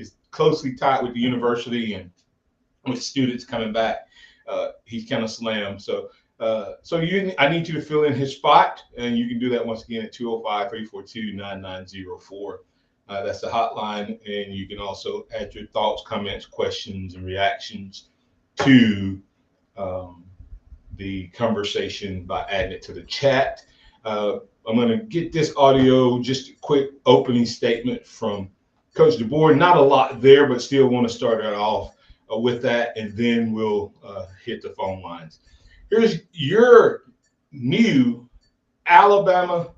is closely tied with the university and with students coming back. He's kind of slammed. So I need you to fill in his spot, and you can do that once again at 205-342-9904. That's the hotline, and you can also add your thoughts, comments, questions, and reactions to the conversation by adding it to the chat. I'm going to get this audio, just a quick opening statement from Coach DeBoer. Not a lot there, but still want to start it off with that, and then we'll hit the phone lines. Here's your new Alabama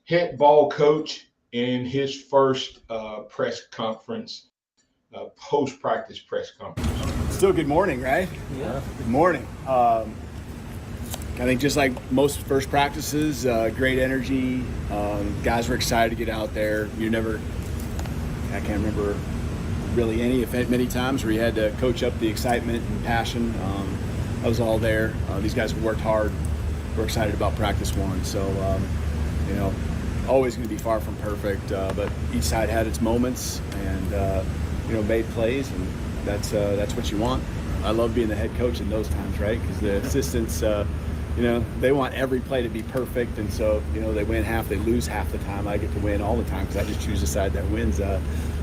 head ball coach in his first press conference, post-practice press conference. Still good morning, right? Yeah. Good morning. I think just like most first practices, great energy. Guys were excited to get out there. I can't remember really many times where you had to coach up the excitement and passion. I was all there. These guys have worked hard. We're excited about practice one. So, always going to be far from perfect, but each side had its moments and, made plays, and that's what you want. I love being the head coach in those times, right? Because the assistants, they want every play to be perfect, and so, they win half, they lose half the time. I get to win all the time because I just choose the side that wins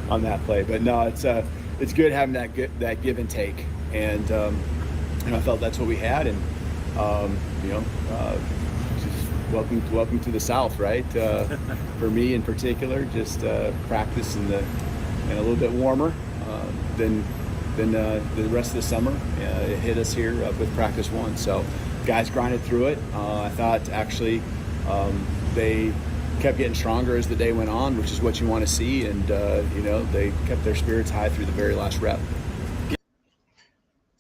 on that play. But no, it's good having that give and take, and I felt that's what we had, and just welcome to the South, right? For me in particular, just practice and a little bit warmer than the rest of the summer. It hit us here with practice one, so guys grinded through it. I thought actually they kept getting stronger as the day went on, which is what you want to see, and they kept their spirits high through the very last rep.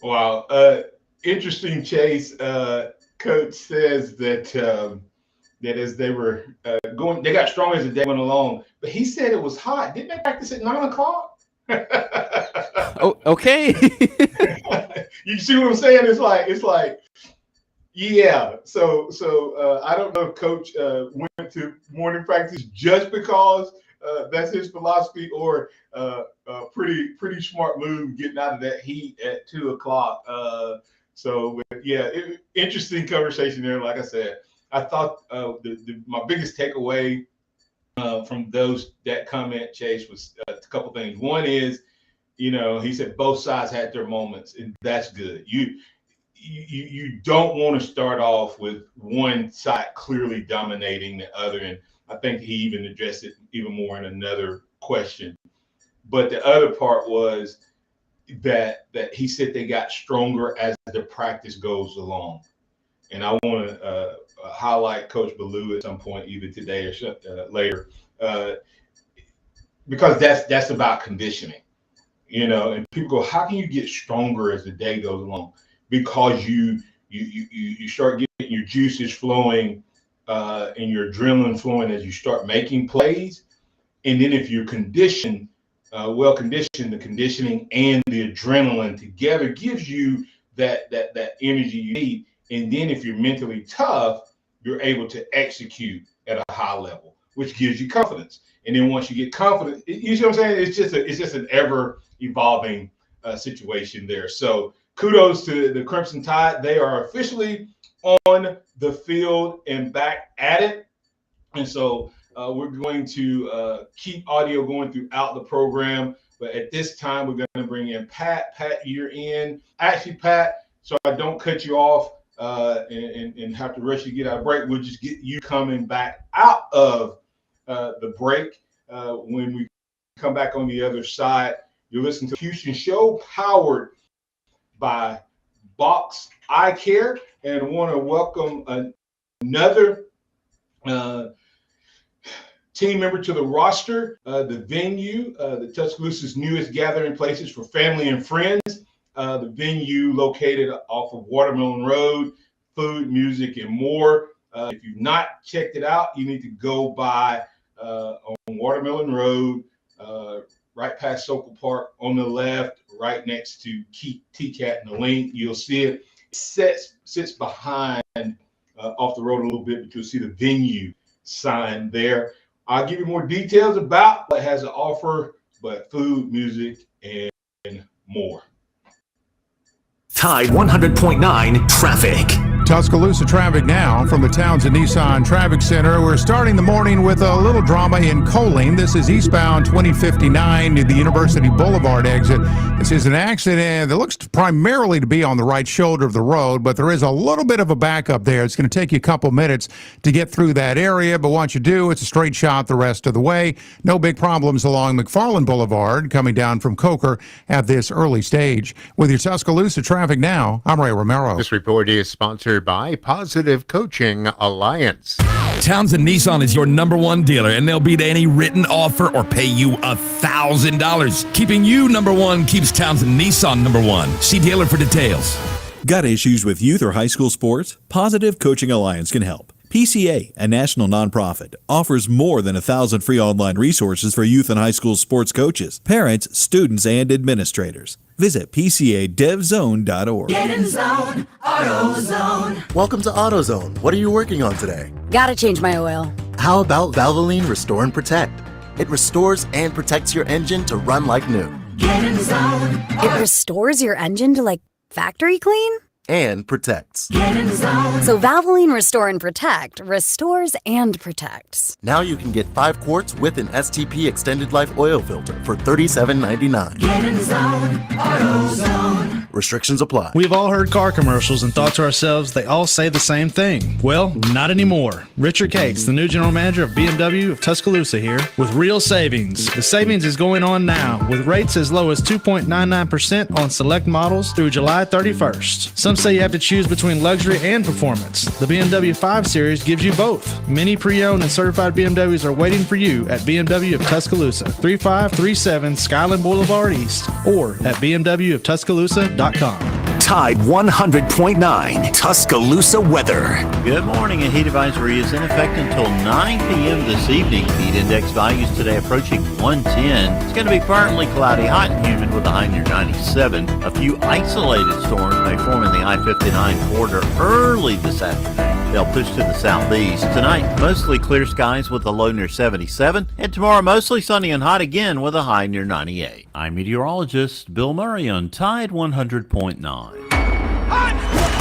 Wow, interesting, Chase. Coach says that as they were going, they got stronger as the day went along. But he said it was hot. Didn't they practice at 9 o'clock? Oh, okay. You see what I'm saying? It's like, yeah. So I don't know if Coach went to morning practice just because that's his philosophy, or pretty smart move getting out of that heat at 2 o'clock. Interesting conversation there. Like I said, I thought my biggest takeaway from that comment, Chase, was a couple things. One is, he said both sides had their moments, and that's good. You don't want to start off with one side clearly dominating the other, and I think he even addressed it even more in another question. But the other part was that he said they got stronger as the practice goes along, and I want to highlight Coach Ballou at some point, either today or later, because that's about conditioning, And people go, how can you get stronger as the day goes along? Because you start getting your juices flowing and your adrenaline flowing as you start making plays, and then if you're conditioned, well conditioned, the conditioning and the adrenaline together gives you that energy you need. And then if you're mentally tough, you're able to execute at a high level, which gives you confidence. And then once you get confident, you see what I'm saying? It's just an ever evolving situation there. So kudos to the Crimson Tide. They are officially on the field and back at it. And so we're going to keep audio going throughout the program. But at this time, we're going to bring in Pat. Pat, you're in. Actually, Pat, so I don't cut you off and have to rush you to get out of break. We'll just get you coming back out of the break. When we come back on the other side, you're listening to the Houston Show, powered by Box Eye Care, and I want to welcome another team member to the roster, the venue, the Tuscaloosa's newest gathering places for family and friends. The venue located off of Watermelon Road, food, music, and more. If you've not checked it out, you need to go by on Watermelon Road, right past Sokol Park on the left, right next to TCAT and the link. You'll see it. It sits behind off the road a little bit, but you'll see the venue sign there. I'll give you more details about what has to offer but food, music, and more. Tide 100.9 traffic. Tuscaloosa traffic now from the Townsend Nissan Traffic Center. We're starting the morning with a little drama in Coaling. This is eastbound 2059 near the University Boulevard exit. This is an accident that looks primarily to be on the right shoulder of the road, but there is a little bit of a backup there. It's going to take you a couple minutes to get through that area, but once you do, it's a straight shot the rest of the way. No big problems along McFarland Boulevard coming down from Coker at this early stage. With your Tuscaloosa traffic now, I'm Ray Romero. This report is sponsored by Positive Coaching Alliance. Townsend Nissan is your #1 dealer, and they'll beat any written offer or pay you $1,000. Keeping you #1 keeps Townsend Nissan #1. See dealer for details. Got issues with youth or high school sports? Positive Coaching Alliance can help. PCA, a national nonprofit, offers more than 1,000 free online resources for youth and high school sports coaches, parents, students, and administrators. Visit PCADevZone.org. Get in zone, AutoZone. Welcome to AutoZone. What are you working on today? Gotta change my oil. How about Valvoline Restore and Protect? It restores and protects your engine to run like new. Get in zone. It restores your engine to like factory clean? And protects. Get in zone. So Valvoline Restore and Protect restores and protects. Now you can get 5 quarts with an STP extended life oil filter for $37.99. Get in zone, AutoZone. Restrictions apply. We've all heard car commercials and thought to ourselves, they all say the same thing. Well, not anymore. Richard Cates, the new general manager of BMW of Tuscaloosa here, with real savings. The savings is going on now, with rates as low as 2.99% on select models through July 31st. Some say you have to choose between luxury and performance. The BMW 5 Series gives you both. Many pre-owned and certified BMWs are waiting for you at BMW of Tuscaloosa, 3537 Skyland Boulevard East, or at bmwoftuscaloosa.com. Tide 100.9 Tuscaloosa weather. Good morning. A heat advisory is in effect until 9 p.m. this evening. Heat index values today approaching 110. It's going to be partly cloudy, hot and humid with a high near 97. A few isolated storms may form in the I-59 corridor early this afternoon. They'll push to the southeast. Tonight, mostly clear skies with a low near 77. And tomorrow, mostly sunny and hot again with a high near 98. I'm meteorologist Bill Murray on Tide 100.9.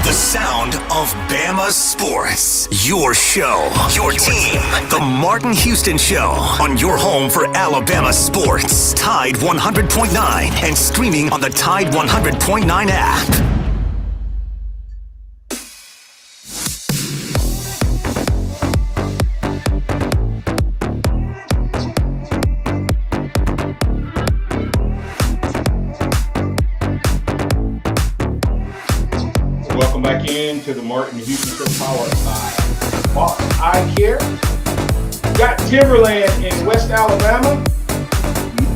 The sound of Bama sports. Your show, your team. The Martin Houston Show on your home for Alabama sports. Tide 100.9 and streaming on the Tide 100.9 app. Welcome back into the Martin Houston Show powered by Fox Eye Care. Got Timberland in West Alabama.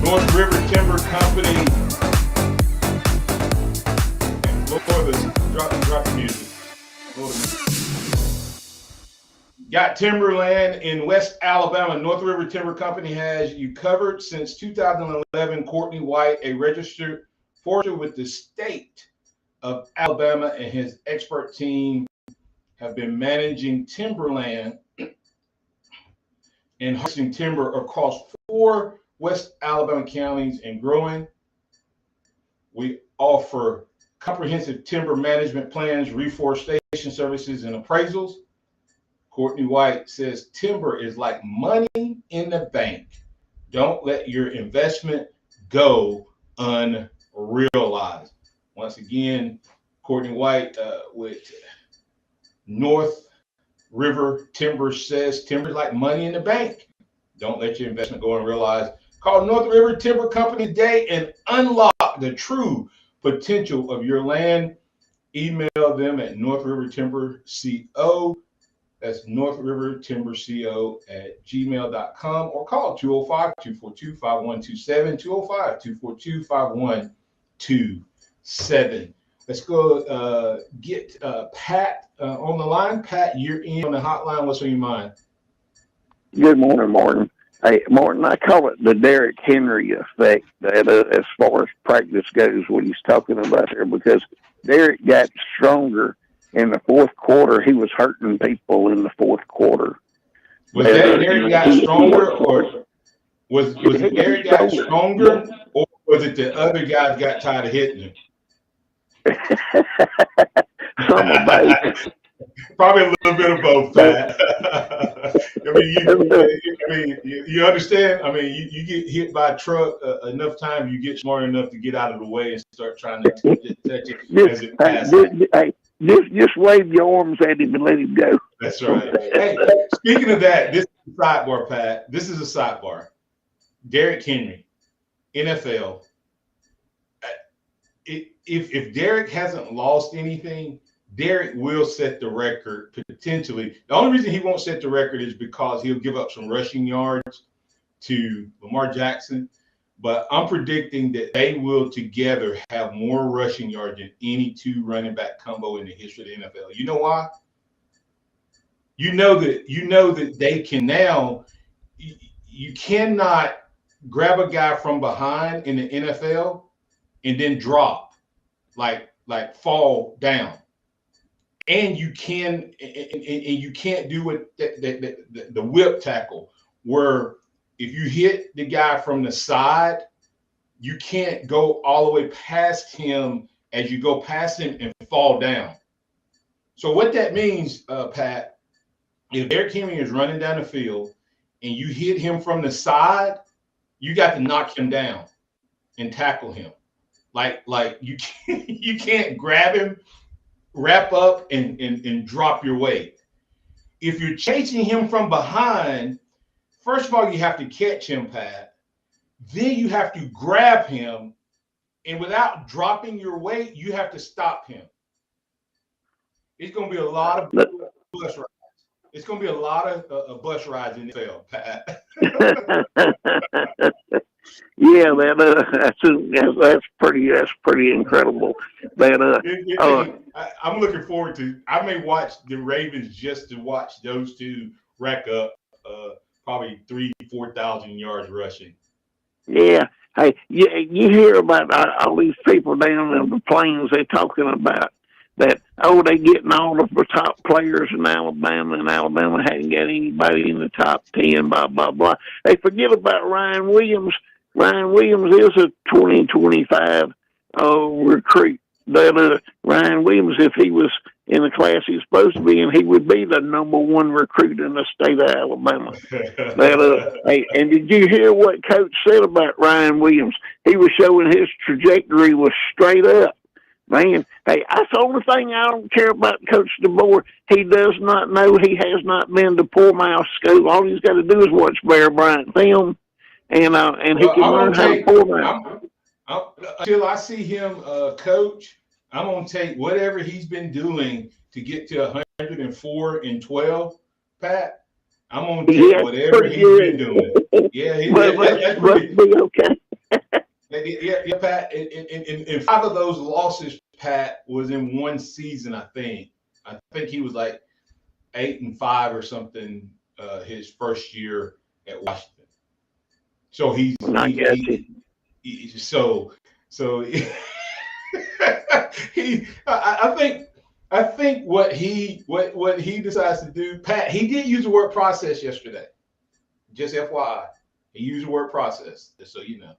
North River Timber Company. Look for the drop the music. Got Timberland in West Alabama. North River Timber Company has you covered since 2011. Courtney White, a registered forester with the state of Alabama, and his expert team have been managing timberland and harvesting timber across 4 West Alabama counties and growing. We offer comprehensive timber management plans, reforestation services, and appraisals. Courtney White says timber is like money in the bank. Don't let your investment go unrealized. Once again, Courtney White with North River Timber says timber is like money in the bank. Don't let your investment go unrealized. Call North River Timber Company today and unlock the true potential of your land. Email them at northrivertimberco. That's northrivertimberco@gmail.com, or call 205-242-5127, 205-242-5127. Let's go get Pat on the line. Pat, you're in on the hotline. What's on your mind? Good morning, Martin. Hey, Martin, I call it the Derrick Henry effect as far as practice goes, what he's talking about there, because Derrick got stronger in the fourth quarter. He was hurting people in the fourth quarter. Was that Derrick got stronger, or Was it Derek got stronger, or was it the other guys got tired of hitting him? Some of both. Probably a little bit of both, Pat. You understand? I mean, you get hit by a truck enough time, you get smart enough to get out of the way and start trying to touch it as it passes. Just wave your arms at him and let him go. That's right. Hey, speaking of that, this is a sidebar, Pat. This is a sidebar. Derrick Henry, NFL. If Derrick hasn't lost anything, Derrick will set the record potentially. The only reason he won't set the record is because he'll give up some rushing yards to Lamar Jackson. But I'm predicting that they will together have more rushing yards than any two running back combo in the history of the NFL. You know why? You know that they can now. You cannot grab a guy from behind in the NFL and then drop, like fall down. And you can't do it the whip tackle, where if you hit the guy from the side, you can't go all the way past him as you go past him and fall down. So what that means, Pat, if Derrick Henry is running down the field and you hit him from the side, you got to knock him down and tackle him. Like you can't grab him, wrap up, and drop your weight. If you're chasing him from behind, first of all, you have to catch him, Pat. Then you have to grab him, and without dropping your weight, you have to stop him. It's going to be a lot of bus rides. It's going to be a lot of bus rides in the NFL, Pat. Yeah, that's pretty incredible. I'm looking forward to. I may watch the Ravens just to watch those two rack up probably 3,000-4,000 yards rushing. Yeah. Hey, you hear about all these people down in the plains? They're talking about that. Oh, they getting all of the top players in Alabama, and Alabama hadn't got anybody in the top 10. Blah blah blah. They forget about Ryan Williams. Ryan Williams is a 2025 recruit. Ryan Williams, if he was in the class he's supposed to be in, he would be the #1 recruit in the state of Alabama. Hey, and did you hear what Coach said about Ryan Williams? He was showing his trajectory was straight up. Man, hey, that's the only thing I don't care about Coach DeBoer. He does not know. He has not been to Poor Mouse School. All he's got to do is watch Bear Bryant film, and he can learn how to pour Mouse. Until I see him coach, I'm going to take whatever he's been doing to get to 104 and 12, Pat. I'm going to take whatever he's been doing. Yeah, that's pretty okay. Yeah, Pat. And 5 of those losses, Pat, was in one season, I think. I think he was like 8-5 or something his first year at Washington. So I think what he decides to do, Pat, he did use the word process yesterday. Just FYI. He used the word process, just so you know.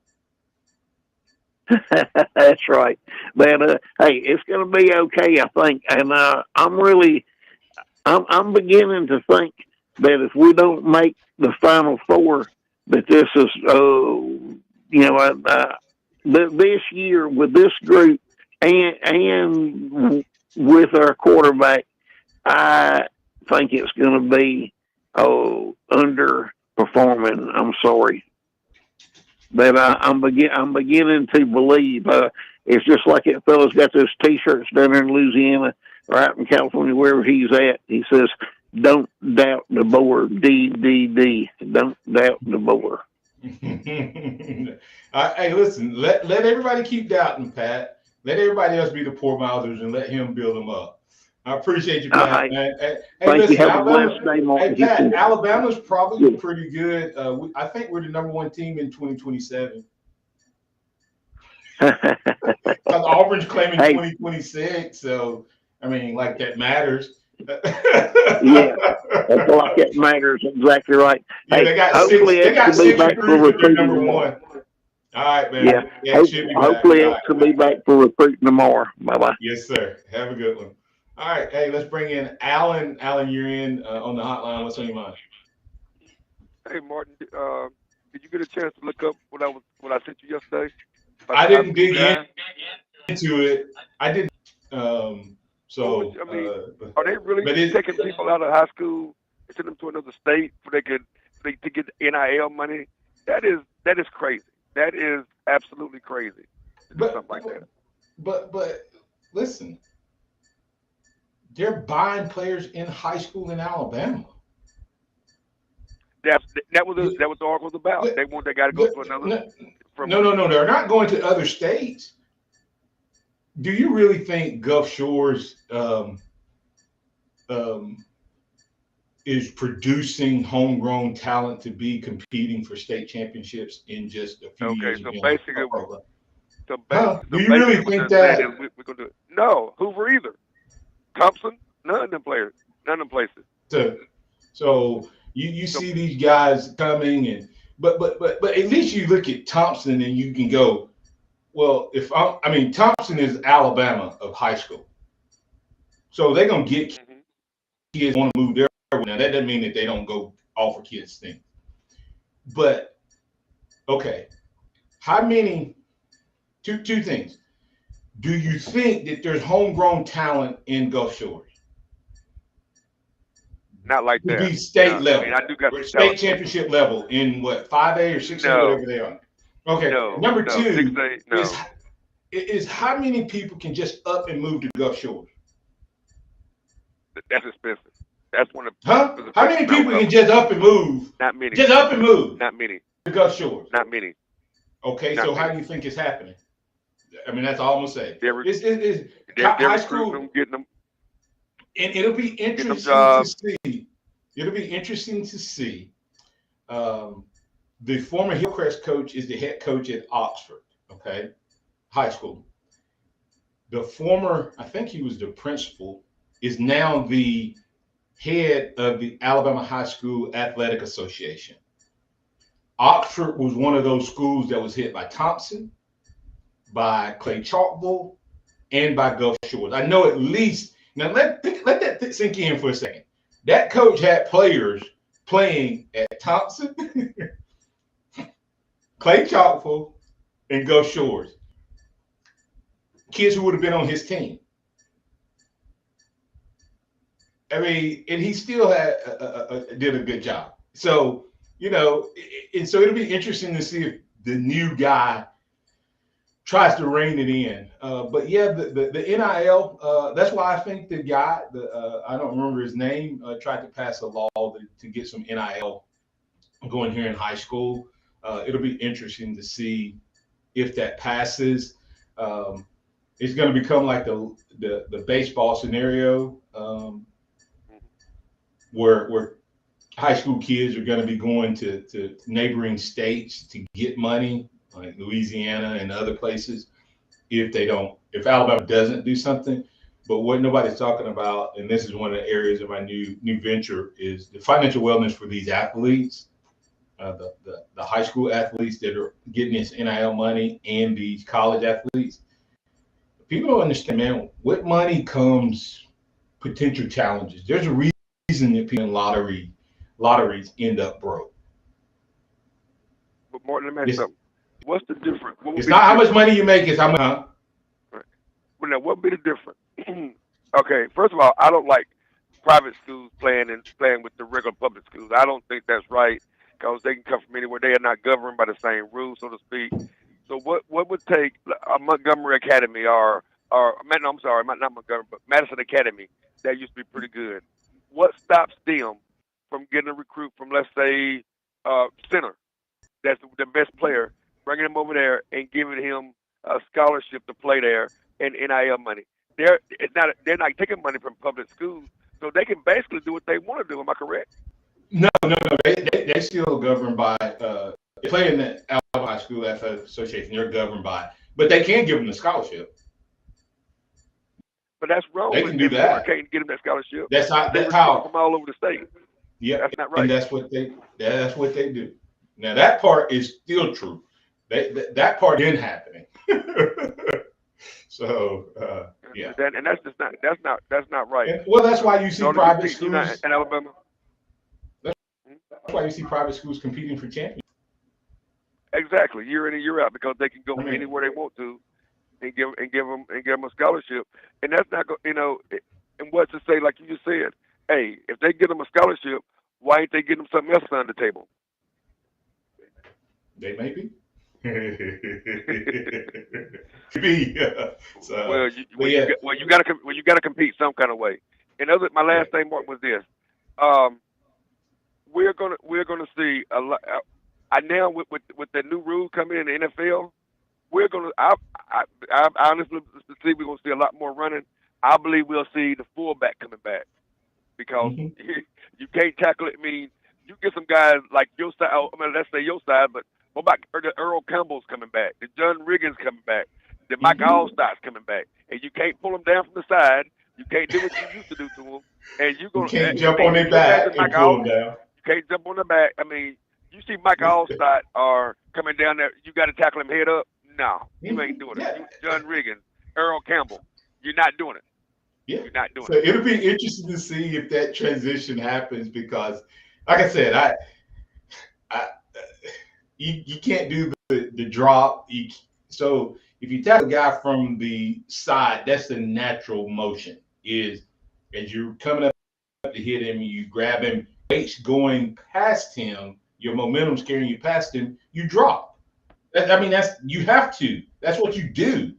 That's right. But hey, it's going to be okay, I think. And I'm beginning to think that if we don't make the Final Four, that this is this year with this group and with our quarterback, I think it's going to be underperforming. I'm sorry. But I'm beginning to believe. It's just like that fellow's got those T-shirts down there in Louisiana or out in California, wherever he's at. He says, "Don't doubt the boer." D. Don't doubt the boer. Hey, listen. Let everybody keep doubting, Pat. Let everybody else be the poor mousers and let him build them up. I appreciate you, Pat. Hey, thank you. Have a blessed day, Martin. Hey, Pat, Alabama's probably pretty good. I think we're the #1 team in 2027. Because Auburn's claiming 2026, so I mean, like that matters. Yeah, that's like that matters. Exactly right. Yeah, Hey, they got hopefully six. They X got will be 6 back for recruits, but they're recruiting number tomorrow. 1. All right, man. Yeah, X should be back. hopefully All X right. will be back for recruiting tomorrow. Bye bye. Yes, sir. Have a good one. All right. Hey, let's bring in Alan. Alan, you're in on the hotline. What's on your mind? Hey Martin, did you get a chance to look up what I sent you yesterday? About I the high didn't school dig guy? into it. I didn't. What would So, you, I mean, are they really but it. taking people out of high school and sending them to another state so to get NIL money? That is crazy. That is absolutely crazy to do something like that. But listen, they're buying players in high school in Alabama. That was the article was about. They want that guy to go to another. No. They're not going to other states. Do you really think Gulf Shores is producing homegrown talent to be competing for state championships in just a few years? Okay, so basically, do you really think that? We're gonna do it. No, Hoover either. Thompson, none of them players, none of them places. So you see these guys coming and but at least you look at Thompson and you can go, well, Thompson is Alabama of high school, so they're gonna get kids want to move there. Now that doesn't mean that they don't go offer kids things, but okay, how many? Two things. Do you think that there's homegrown talent in Gulf Shores? Not like that. To be state level. I mean, I do got state championship level in what, 5A or 6A, whatever they are. Okay. Number 2 6A, is how many people can just up and move to Gulf Shores? That's expensive. That's one of. How many people can just up and move? Not many. Just up and move. Not many. To Gulf Shores. Not many. Okay, Not so many. how do you think it's happening? I mean, that's all I'm gonna say. They're high school. them, getting them. And it'll be interesting to see. It'll be interesting to see. The former Hillcrest coach is the head coach at Oxford, okay, high school. The former, I think he was the principal, is now the head of the Alabama High School Athletic Association. Oxford was one of those schools that was hit by Thompson, by Clay Chalkville, and by Gulf Shores. I know at least. Now let that sink in for a second. That coach had players playing at Thompson, Clay Chalkville, and Gulf Shores. Kids who would have been on his team. I mean, and he still had did a good job. So, and so it'll be interesting to see if the new guy tries to rein it in. But yeah, the NIL, that's why I think the guy, I don't remember his name, tried to pass a law to get some NIL going here in high school. It'll be interesting to see if that passes. It's going to become like the baseball scenario where high school kids are going to be going to neighboring states to get money, like Louisiana and other places, if Alabama doesn't do something. But what nobody's talking about, and this is one of the areas of my new venture, is the financial wellness for these athletes, the high school athletes that are getting this NIL money and these college athletes. People don't understand, man, with money comes potential challenges. There's a reason that people in lotteries end up broke. But Martin, let me ask you something. What's the difference? It's not how much money you make, it's how much. Right. Well, now, what would be the difference? Okay, first of all, I don't like private schools playing with the regular public schools. I don't think that's right because they can come from anywhere. They are not governed by the same rules, so to speak. So what would take a Montgomery Academy not Montgomery, but Madison Academy that used to be pretty good? What stops them from getting a recruit from, let's say, Center, that's the best player, bringing him over there and giving him a scholarship to play there and NIL money? They're not taking money from public schools, so they can basically do what they want to do. Am I correct? No. They still governed by. They play in the Alabama High School Athletic Association. They're governed by, but they can give them the scholarship. But that's wrong. They can do that. Can't get them that scholarship. That's not. They That's how. from all over the state. Yeah, that's not right. And that's what they do. Now that part is still true. That part isn't happening. So yeah. And that's just not right. And, well, that's why you see private schools in Alabama. That's why you see private schools competing for champions. Exactly, year in and year out, because they can go anywhere they want to, and give them a scholarship, and that's not and what to say, like you just said, hey, if they get them a scholarship, why ain't they getting them something else on the table? They may be. So, you gotta compete some kind of way. And my last thing, Mark, was this: we're gonna see a lot. Now with the new rules coming in the NFL, we're gonna. I honestly see we're gonna see a lot more running. I believe we'll see the fullback coming back because you can't tackle it. I mean, you get some guys like your side. I mean, let's say your side, but what about the Earl Campbell's coming back? The John Riggins coming back? The Mike Allstott's coming back? And you can't pull them down from the side. You can't do what you used to do to them. And you can't jump on their back and pull them down. You can't jump on their back. I mean, you see Mike Allstott are coming down there. You got to tackle him head up. No, you ain't doing it. You, John Riggins, Earl Campbell, you're not doing it. Yeah, you're not doing it. So it'll be interesting to see if that transition happens because, like I said, you can't do the drop. So if you tackle a guy from the side, that's the natural motion. Is as you're coming up to hit him, you grab him, weight's going past him, your momentum's carrying you past him, you drop. You have to. That's what you do.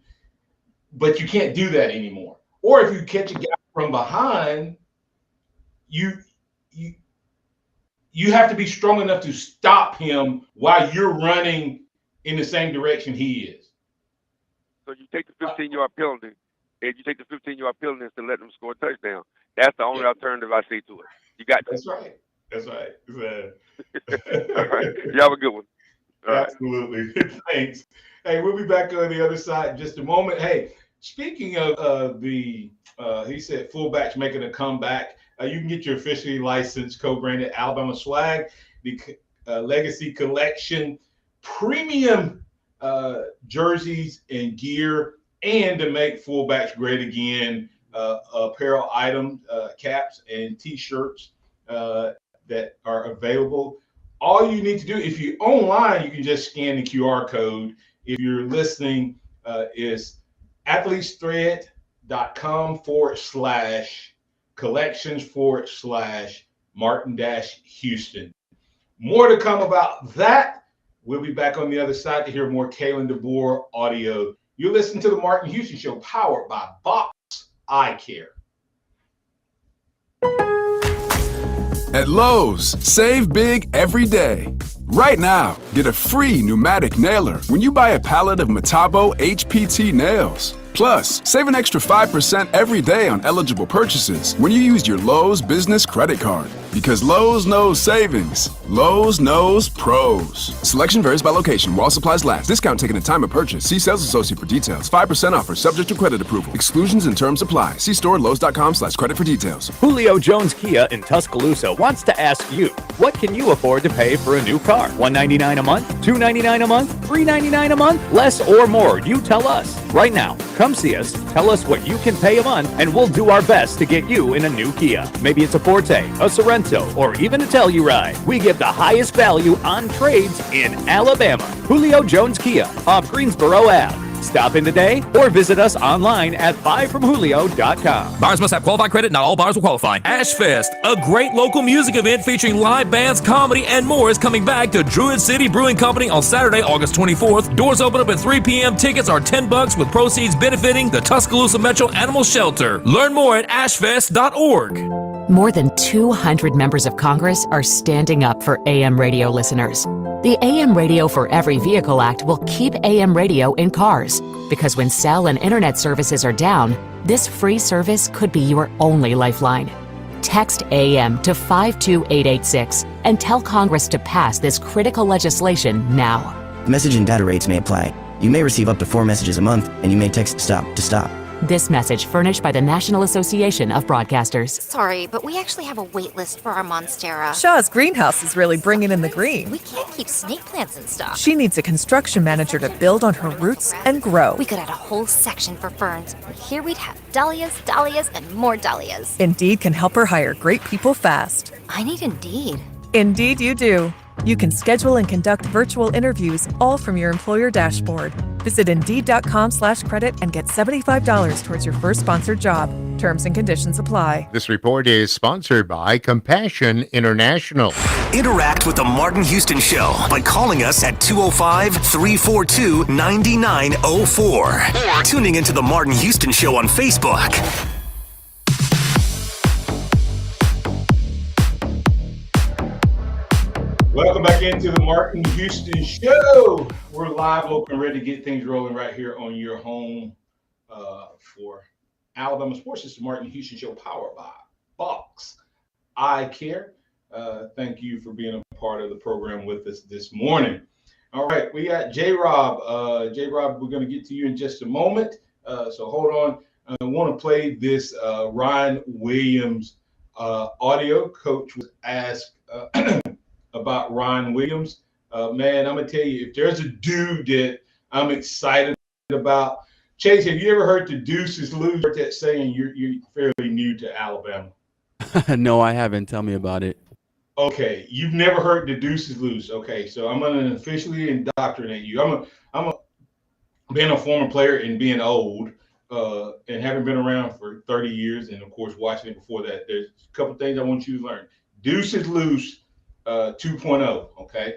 But you can't do that anymore. Or if you catch a guy from behind, you have to be strong enough to stop him while you're running in the same direction he is. So you take the 15-yard penalty, and you take the 15-yard penalty instead of letting them score a touchdown. That's the only alternative I see to it. You got to. That's right. All right. You have a good one. All Absolutely. Right. Thanks. Hey, we'll be back on the other side in just a moment. Hey, speaking of he said fullbacks making a comeback. You can get your officially licensed co-branded Alabama swag, the Legacy Collection premium jerseys and gear, and to make fullbacks great again, apparel items, caps and T-shirts that are available. All you need to do, if you're online, you can just scan the QR code. If you're listening, is athletesthread.com/collections/Martin-Houston. More to come about that. We'll be back on the other side to hear more Kalen DeBoer audio. You're listening to the Martin Houston Show, powered by Box Eye Care. At Lowe's, save big every day. Right now, get a free pneumatic nailer when you buy a pallet of Metabo HPT nails. Plus, save an extra 5% every day on eligible purchases when you use your Lowe's business credit card. Because Lowe's knows savings. Lowe's knows pros. Selection varies by location. While supplies last. Discount taken at time of purchase. See sales associate for details. 5% offer subject to credit approval. Exclusions and terms apply. See store Lowe's.com/credit for details. Julio Jones Kia in Tuscaloosa wants to ask you, what can you afford to pay for a new car? $199 a month? $299 a month? $399 a month? Less or more? You tell us. Right now, come see us, tell us what you can pay a month, and we'll do our best to get you in a new Kia. Maybe it's a Forte, a Sorrento, or even a Telluride. We give the highest value on trades in Alabama. Julio Jones Kia off Greensboro Ave. Stop in today or visit us online at buyfromjulio.com. Buyers must have qualified credit. Not all buyers will qualify. Ash Fest, a great local music event featuring live bands, comedy, and more is coming back to Druid City Brewing Company on Saturday, August 24th. Doors open up at 3 p.m. Tickets are $10 with proceeds benefiting the Tuscaloosa Metro Animal Shelter. Learn more at ashfest.org. More than 200 members of Congress are standing up for AM radio listeners. The AM Radio for Every Vehicle Act will keep AM radio in cars, because when cell and internet services are down, this free service could be your only lifeline. Text AM to 52886 and tell Congress to pass this critical legislation now. Message and data rates may apply. You may receive up to 4 messages a month, and you may text STOP to stop. This message furnished by the National Association of Broadcasters. Sorry, but we actually have a wait list for our Monstera. Shaw's greenhouse is really bringing in the green. We can't keep snake plants in stock. She needs a construction manager to build on her roots and grow. We could add a whole section for ferns. Here we'd have dahlias, and more dahlias. Indeed can help her hire great people fast. I need Indeed. Indeed you do. You can schedule and conduct virtual interviews all from your employer dashboard. Visit Indeed.com/credit and get $75 towards your first sponsored job. Terms and conditions apply. This report is sponsored by Compassion International. Interact with the Martin Houston Show by calling us at 205-342-9904 or tuning into the Martin Houston Show on Facebook. Welcome back into the Martin Houston Show. We're live, local, and ready to get things rolling right here on your home for Alabama Sports. It's the Martin Houston Show, powered by Fox Eye Care. Thank you for being a part of the program with us this morning. All right, we got J-Rob. J-Rob, we're going to get to you in just a moment. So hold on. I want to play this Ryan Williams audio. Coach was asked about Ryan Williams. Man, I'm gonna tell you, if there's a dude that I'm excited about, Chase, have you ever heard the deuces lose? That saying, you're fairly new to Alabama. No, I haven't. Tell me about it. Okay, you've never heard the deuces lose. Okay, so I'm gonna officially indoctrinate you. I'm being a former player and being old, and having been around for 30 years, and of course watching it before that. There's a couple things I want you to learn. Deuces loose 2.0. Okay,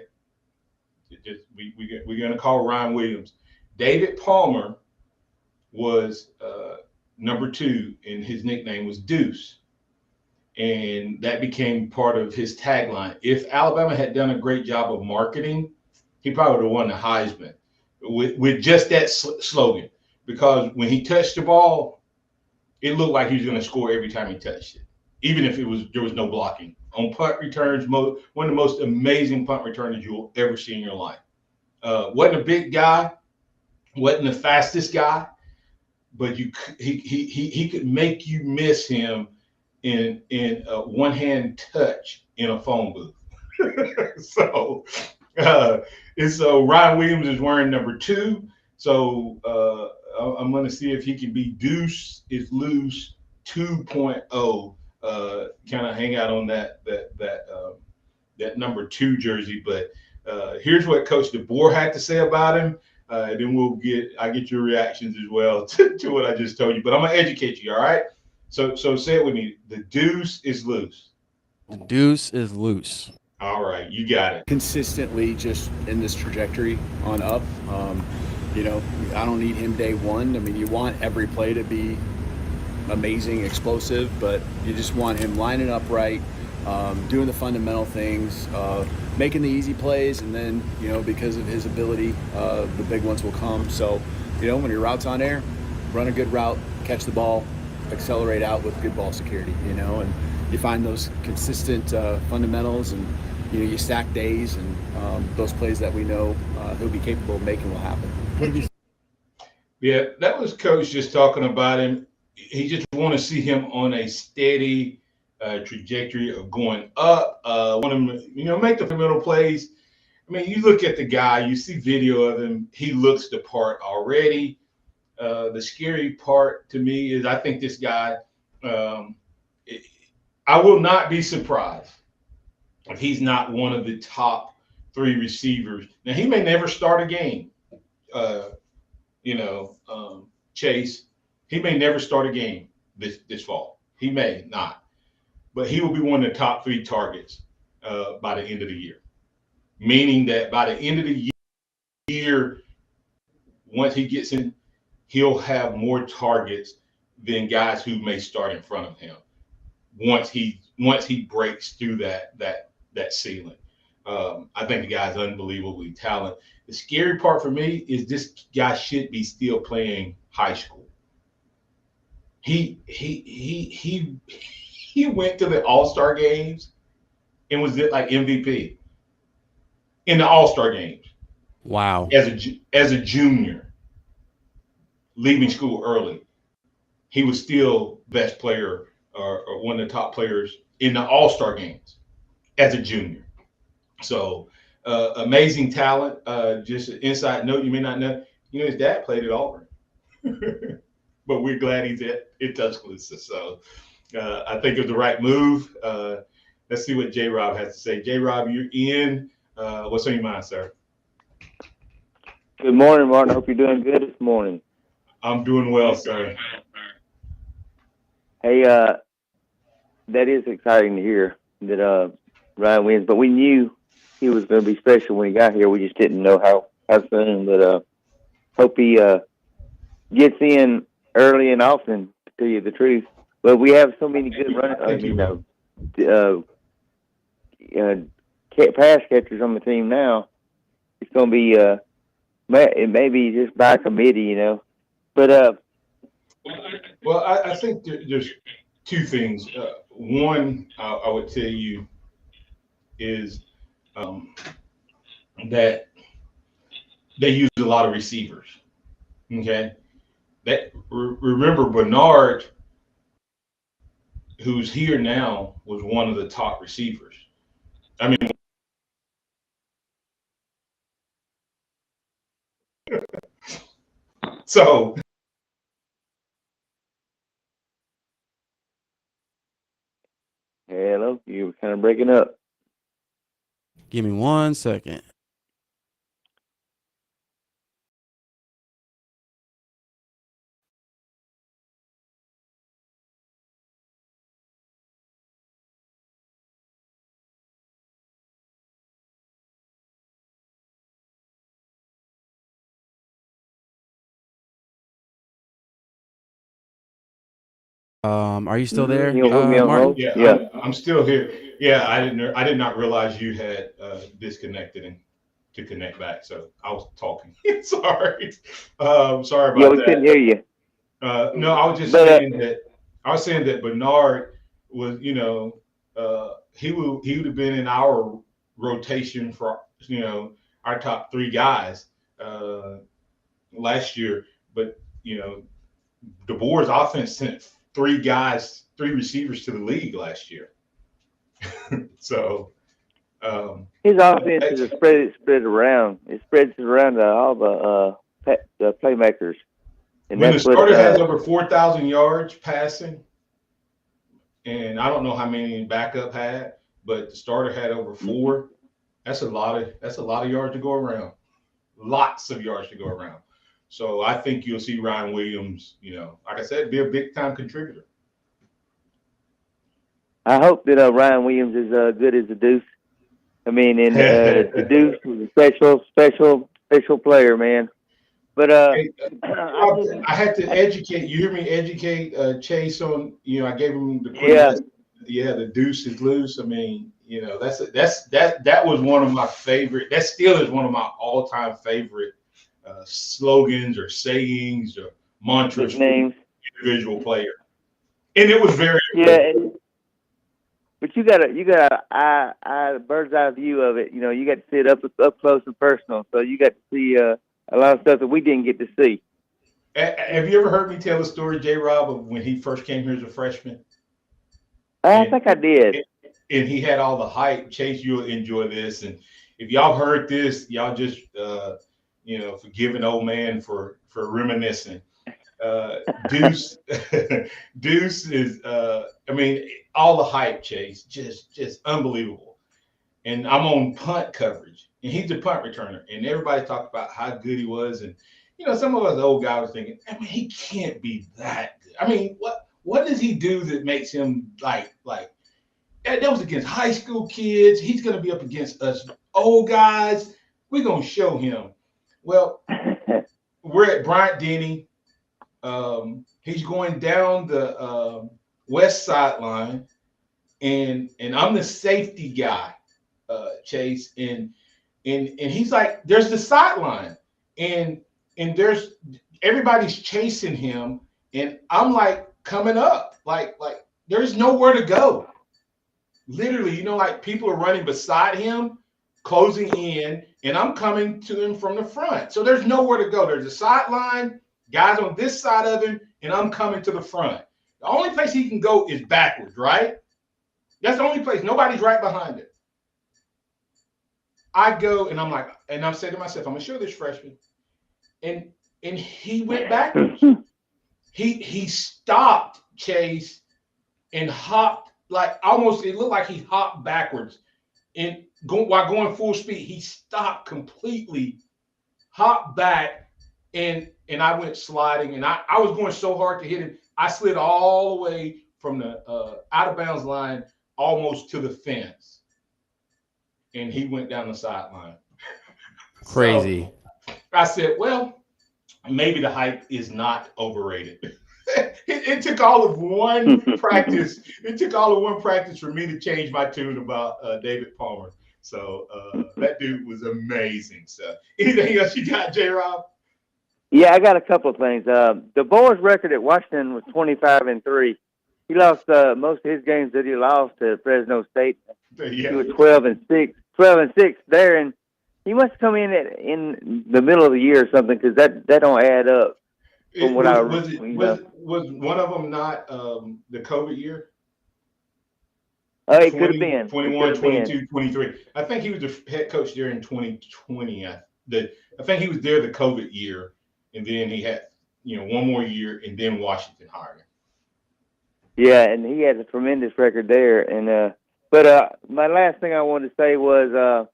we're gonna call Ryan Williams. David Palmer was number 2, and his nickname was Deuce, and that became part of his tagline. If Alabama had done a great job of marketing, he probably would have won the Heisman with just that slogan, because when he touched the ball, it looked like he was going to score every time he touched it, even if there was no blocking. On punt returns, one of the most amazing punt returners you'll ever see in your life. Wasn't a big guy, wasn't the fastest guy, but he could make you miss him in a one-hand touch in a phone booth. So Ryan Williams is wearing number 2. So I'm going to see if he can be Deuce is Loose 2.0. Kind of hang out on that number 2 jersey. But here's what Coach DeBoer had to say about him. And then I get your reactions as well to what I just told you. But I'm gonna educate you, all right? So say it with me. The deuce is loose. The deuce is loose. All right, you got it. Consistently just in this trajectory on up. I don't need him day one. I mean, you want every play to be amazing, explosive, but you just want him lining up right, doing the fundamental things, making the easy plays, and then, because of his ability, the big ones will come. So, when your route's on air, run a good route, catch the ball, accelerate out with good ball security, and you find those consistent fundamentals, and, you stack days, and those plays that we know he'll be capable of making will happen. Yeah, that was Coach just talking about him. He just want to see him on a steady trajectory of going up. Want him, make the fundamental plays. I mean, you look at the guy, you see video of him. He looks the part already. The scary part to me is I think this guy. I will not be surprised if he's not one of the top 3 receivers. Now, he may never start a game. Chase. He may never start a game this fall. He may not. But he will be one of the top 3 targets by the end of the year. Meaning that by the end of the year, once he gets in, he'll have more targets than guys who may start in front of him once he breaks through that ceiling. I think the guy's unbelievably talented. The scary part for me is this guy should be still playing high school. He went to the All-Star games and was like MVP in the All-Star games. Wow. As a junior, leaving school early. he was still best player or one of the top players in the All-Star games as a junior. So amazing talent. Just an inside note you may not know. His dad played at Auburn, but we're glad he's at Tuscaloosa. So I think it was the right move. Let's see what J. Rob has to say. J. Rob, you're in. What's on your mind, sir? Good morning, Martin. Hope you're doing good this morning. I'm doing well, sir. Hey, that is exciting to hear that Ryan wins, but we knew he was going to be special when he got here. We just didn't know how soon. But hope he gets in early and often, to tell you the truth. But we have so many good runners, pass catchers on the team now. It's going to be it may be just by committee, But well, I think there's two things. One, I would tell you is that they use a lot of receivers. Okay, remember Bernard, who's here now, was one of the top receivers. I mean, so. Hello, you were kind of breaking up. Give me 1 second. Are you still there? Martin? Yeah, I'm still here. Yeah, I did not realize you had disconnected and to connect back, so I was talking. Sorry, sorry about that. Yeah, we couldn't hear you. No, I was just saying that. I was saying that Bernard was, he would have been in our rotation for, our top three guys last year, but DeBoer's offense sent three receivers to the league last year. So his offense is spread around. It spreads around to all the playmakers. And when the that's starter has over 4,000 yards passing, and I don't know how many backup had, but the starter had over 4. That's a lot of yards to go around. Lots of yards to go around. So I think you'll see Ryan Williams, like I said, be a big time contributor. I hope that Ryan Williams is good as the Deuce. I mean, and the Deuce was a special player, man. But I had to educate. You hear me educate Chase on. I gave him the the Deuce is loose. I mean, that was one of my favorite. That still is one of my all time favorite slogans or sayings or mantras for an individual player. And it was very but you got a bird's eye view of it. You got to see it up close and personal. So you got to see a lot of stuff that we didn't get to see. Have you ever heard me tell a story, J. Rob, of when he first came here as a freshman? I think I did. And he had all the hype. Chase, you'll enjoy this. And if y'all heard this, y'all just forgive an old man for reminiscing. Deuce is all the hype, Chase, just unbelievable. And I'm on punt coverage, and he's a punt returner, and everybody talked about how good he was. And some of us old guys were thinking, he can't be that good. I mean, what does he do that makes him like that was against high school kids? He's going to be up against us old guys. We're going to show him. Well, we're at Bryant Denny. He's going down the west sideline, and I'm the safety guy, Chase, and he's like, there's the sideline, and there's everybody's chasing him, and I'm like coming up, like there's nowhere to go. Literally, like people are running beside him, closing in, and I'm coming to him from the front. So there's nowhere to go. There's a sideline, Guys on this side of him, and I'm coming to the front. The only place he can go is backwards, right? That's the only place. Nobody's right behind him. I go, and I'm like, and I'm saying to myself, I'm going to show this freshman. And he went backwards. He stopped, Chase, and hopped, like almost, it looked like he hopped backwards. And while going full speed, he stopped completely, hopped back, and I went sliding. And I was going so hard to hit him, I slid all the way from the out of bounds line almost to the fence. And he went down the sideline. Crazy. So I said, well, maybe the hype is not overrated. It took all of one practice. It took all of one practice for me to change my tune about David Palmer. So that dude was amazing. So anything else you got, J-Rob? Yeah, I got a couple of things. The boys' record at Washington was 25-3. He lost most of his games that he lost to Fresno State. Yeah. He was 12-6 there, and he must come in the middle of the year or something, because that don't add up. From Was one of them not the COVID year? Oh, it could have been 21, 22, 23. I think he was the head coach there in 2020. I think he was there the COVID year, and then he had one more year, and then Washington hired him. Yeah, and he has a tremendous record there. And but my last thing I wanted to say was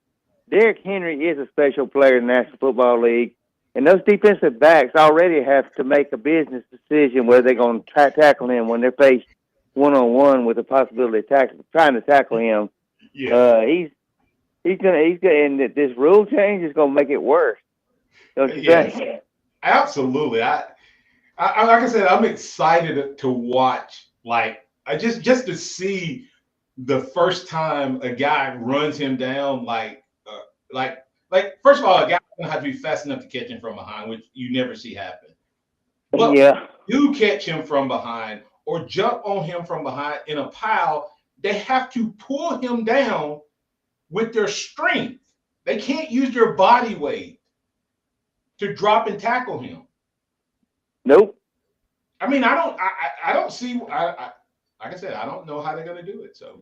Derrick Henry is a special player in the National Football League. And those defensive backs already have to make a business decision whether they're going to tackle him when they're faced one-on-one with the possibility of trying to tackle him. Yeah. He's gonna, and this rule change is gonna make it worse. Don't you think? Absolutely. I like I said, I'm excited to watch. Like, just to see the first time a guy runs him down, like first of all, a guy doesn't have to be fast enough to catch him from behind, which you never see happen. But you catch him from behind or jump on him from behind in a pile, they have to pull him down with their strength. They can't use their body weight to drop and tackle him. Nope. I mean, I don't see. Like I said, I don't know how they're going to do it. So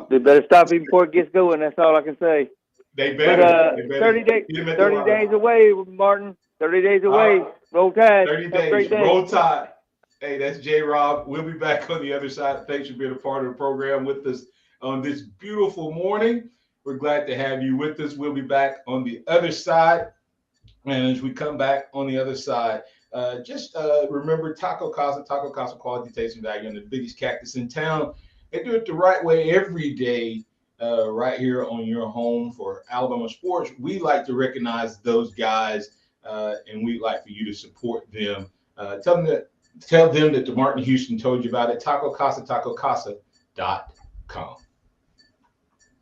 they better stop him before it gets going. That's all I can say. They better. But, 30 days away, Martin. 30 days away. Roll Tide. 30 days. Roll Tide. Hey, that's J-Rob. We'll be back on the other side. Thanks for being a part of the program with us on this beautiful morning. We're glad to have you with us. We'll be back on the other side. And as we come back on the other side, just remember Taco Casa quality, taste, and value, and the biggest cactus in town. They do it the right way every day. Right here on your home for Alabama sports. We like to recognize those guys, and we'd like for you to support them. Tell them that the Martin Houston told you about it. TacoCasa.com.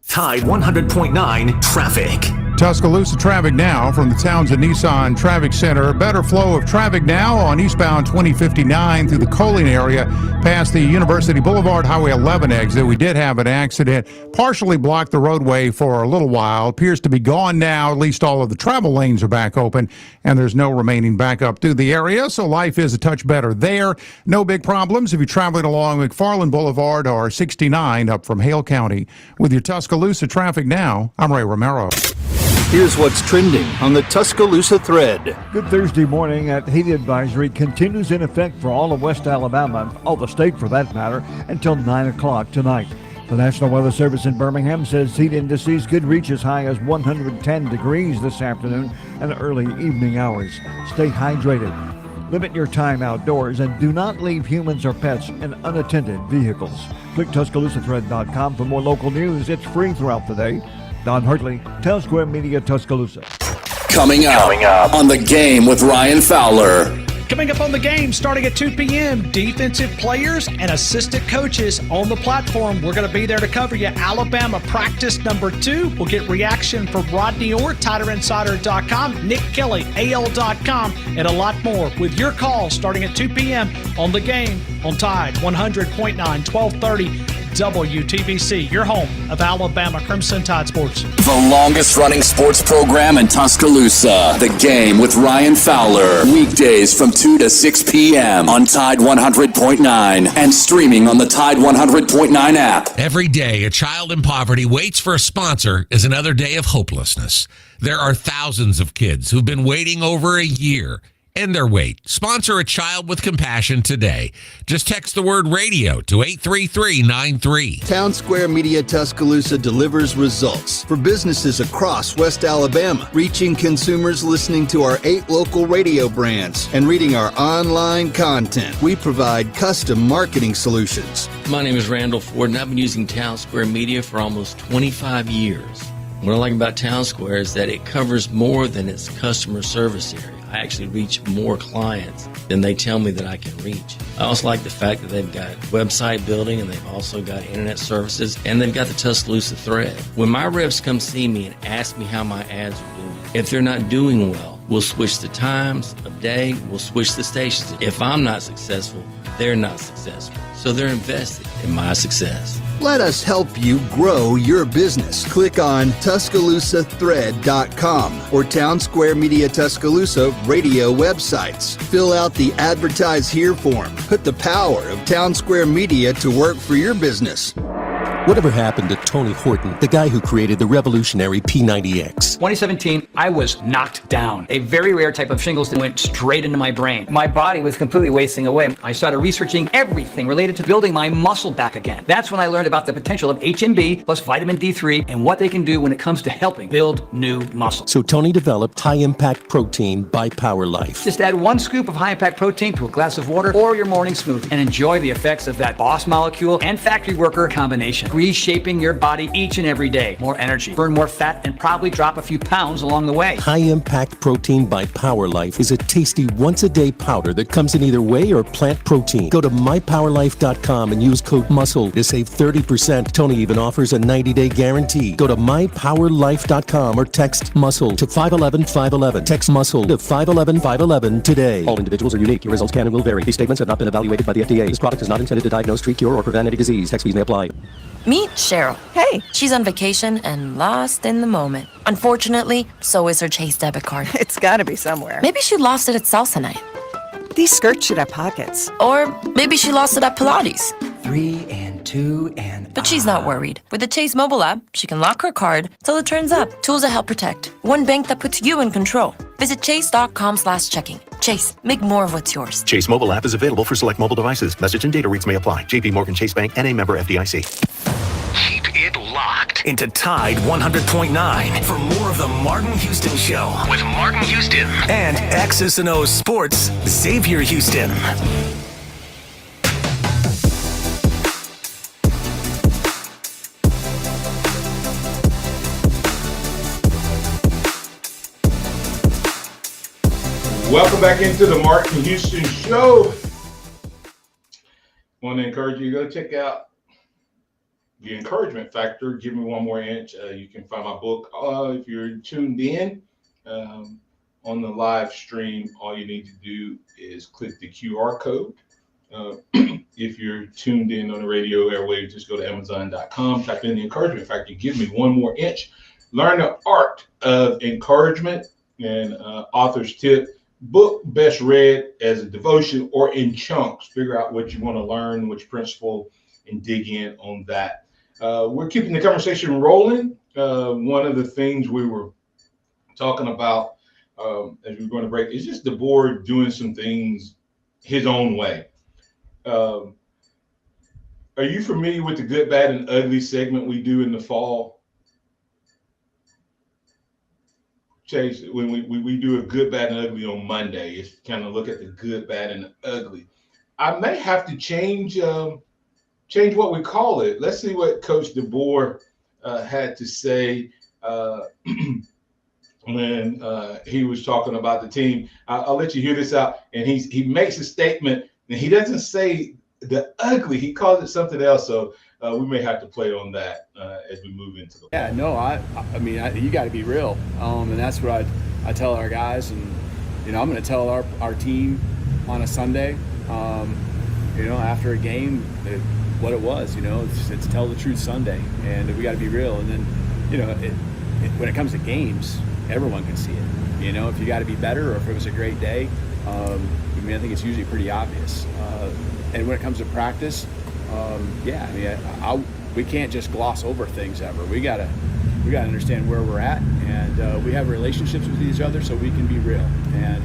Tide 100.9 traffic. Tuscaloosa traffic now from the Townsend Nissan Traffic Center. Better flow of traffic now on eastbound 2059 through the Colling area past the University Boulevard Highway 11 exit. We did have an accident, partially blocked the roadway for a little while. Appears to be gone now. At least all of the travel lanes are back open, and there's no remaining backup through the area, so life is a touch better there. No big problems if you're traveling along McFarland Boulevard or 69 up from Hale County. With your Tuscaloosa traffic now, I'm Ray Romero. Here's what's trending on the Tuscaloosa thread. Good Thursday morning. That heat advisory continues in effect for all of West Alabama, all the state for that matter, until 9 o'clock tonight. The National Weather Service in Birmingham says heat indices could reach as high as 110 degrees this afternoon and early evening hours. Stay hydrated. Limit your time outdoors and do not leave humans or pets in unattended vehicles. Click TuscaloosaThread.com for more local news. It's free throughout the day. Don Hartley, Town Square Media, Tuscaloosa. Coming up on The Game with Ryan Fowler. Coming up on The Game, starting at 2 p.m., defensive players and assistant coaches on the platform. We're going to be there to cover you. Alabama practice number 2. We'll get reaction from Rodney Orr, TiderInsider.com, Nick Kelly, AL.com, and a lot more with your calls starting at 2 p.m. on The Game on Tide 100.9, 1230. WTBC, your home of Alabama Crimson Tide Sports. The longest running sports program in Tuscaloosa. The Game with Ryan Fowler. Weekdays from 2 to 6 p.m. on Tide 100.9 and streaming on the Tide 100.9 app. Every day, a child in poverty waits for a sponsor is another day of hopelessness. There are thousands of kids who've been waiting over a year. End their wait. Sponsor a child with compassion today. Just text the word radio to 83393. Town Square Media Tuscaloosa delivers results for businesses across West Alabama, reaching consumers listening to our 8 local radio brands and reading our online content. We provide custom marketing solutions. My name is Randall Ford, and I've been using Town Square Media for almost 25 years. What I like about Town Square is that it covers more than its customer service area. I actually reach more clients than they tell me that I can reach. I also like the fact that they've got website building, and they've also got internet services, and they've got the Tuscaloosa thread. When my reps come see me and ask me how my ads are doing, if they're not doing well, we'll switch the times of day, we'll switch the stations. If I'm not successful, they're not successful. So they're invested in my success. Let us help you grow your business. Click on TuscaloosaThread.com or Town Square Media Tuscaloosa radio websites. Fill out the Advertise Here form. Put the power of Town Square Media to work for your business. Whatever happened to Tony Horton, the guy who created the revolutionary P90X? 2017, I was knocked down. A very rare type of shingles that went straight into my brain. My body was completely wasting away. I started researching everything related to building my muscle back again. That's when I learned about the potential of HMB plus vitamin D3 and what they can do when it comes to helping build new muscle. So Tony developed high-impact protein by Power Life. Just add 1 scoop of high-impact protein to a glass of water or your morning smoothie and enjoy the effects of that boss molecule and factory worker combination. Reshaping your body each and every day. More energy, burn more fat, and probably drop a few pounds along the way. High-impact protein by Power Life is a tasty once-a-day powder that comes in either whey or plant protein. Go to mypowerlife.com and use code MUSCLE to save 30%. Tony even offers a 90-day guarantee. Go to mypowerlife.com or text MUSCLE to 511-511. Text MUSCLE to 511-511 today. All individuals are unique. Your results can and will vary. These statements have not been evaluated by the FDA. This product is not intended to diagnose, treat, cure, or prevent any disease. Tax fees may apply. Meet Cheryl. Hey. She's on vacation and lost in the moment. Unfortunately, so is her Chase debit card. It's gotta be somewhere. Maybe she lost it at salsa night. These skirts should have pockets. Or maybe she lost it at Pilates. 3 and 2 and... But she's not worried. With the Chase mobile app, she can lock her card till it turns up. Tools that help protect. One bank that puts you in control. Visit chase.com/checking. Chase, make more of what's yours. Chase mobile app is available for select mobile devices. Message and data rates may apply. JP Morgan Chase Bank, N.A. member FDIC. Keep it locked into Tide 100.9 for more of the Martin Houston Show with Martin Houston and X's and O's Sports, Xavier Houston. Welcome back into the Martin Houston Show. Want to encourage you to go check out The Encouragement Factor. Give me one more inch. You can find my book if you're tuned in on the live stream. All you need to do is click the QR code. If you're tuned in on the radio airwaves, just go to Amazon.com, type in The Encouragement Factor. Give me one more inch. Learn the art of encouragement and author's tip. Book best read as a devotion or in chunks. Figure out what you want to learn, which principle, and dig in on that. We're keeping the conversation rolling. One of the things we were talking about as we were going to break is just the board doing some things his own way. Are you familiar with the good, bad, and ugly segment we do in the fall? Chase, when we do a good, bad, and ugly on Monday, it's kind of look at the good, bad, and the ugly. I may have to change what we call it. Let's see what Coach DeBoer had to say when he was talking about the team. I'll let you hear this out. And he makes a statement, and he doesn't say the ugly. He calls it something else. So we may have to play on that as we move into the. Yeah, no, I mean, you got to be real, and that's what I tell our guys, and I'm going to tell our team on a Sunday, after a game, what it was. It's Tell the Truth Sunday, and we got to be real. And then, when it comes to games, everyone can see it. If you got to be better, or if it was a great day, I think it's usually pretty obvious. And when it comes to practice, we can't just gloss over things ever. We gotta understand where we're at, and we have relationships with each other so we can be real and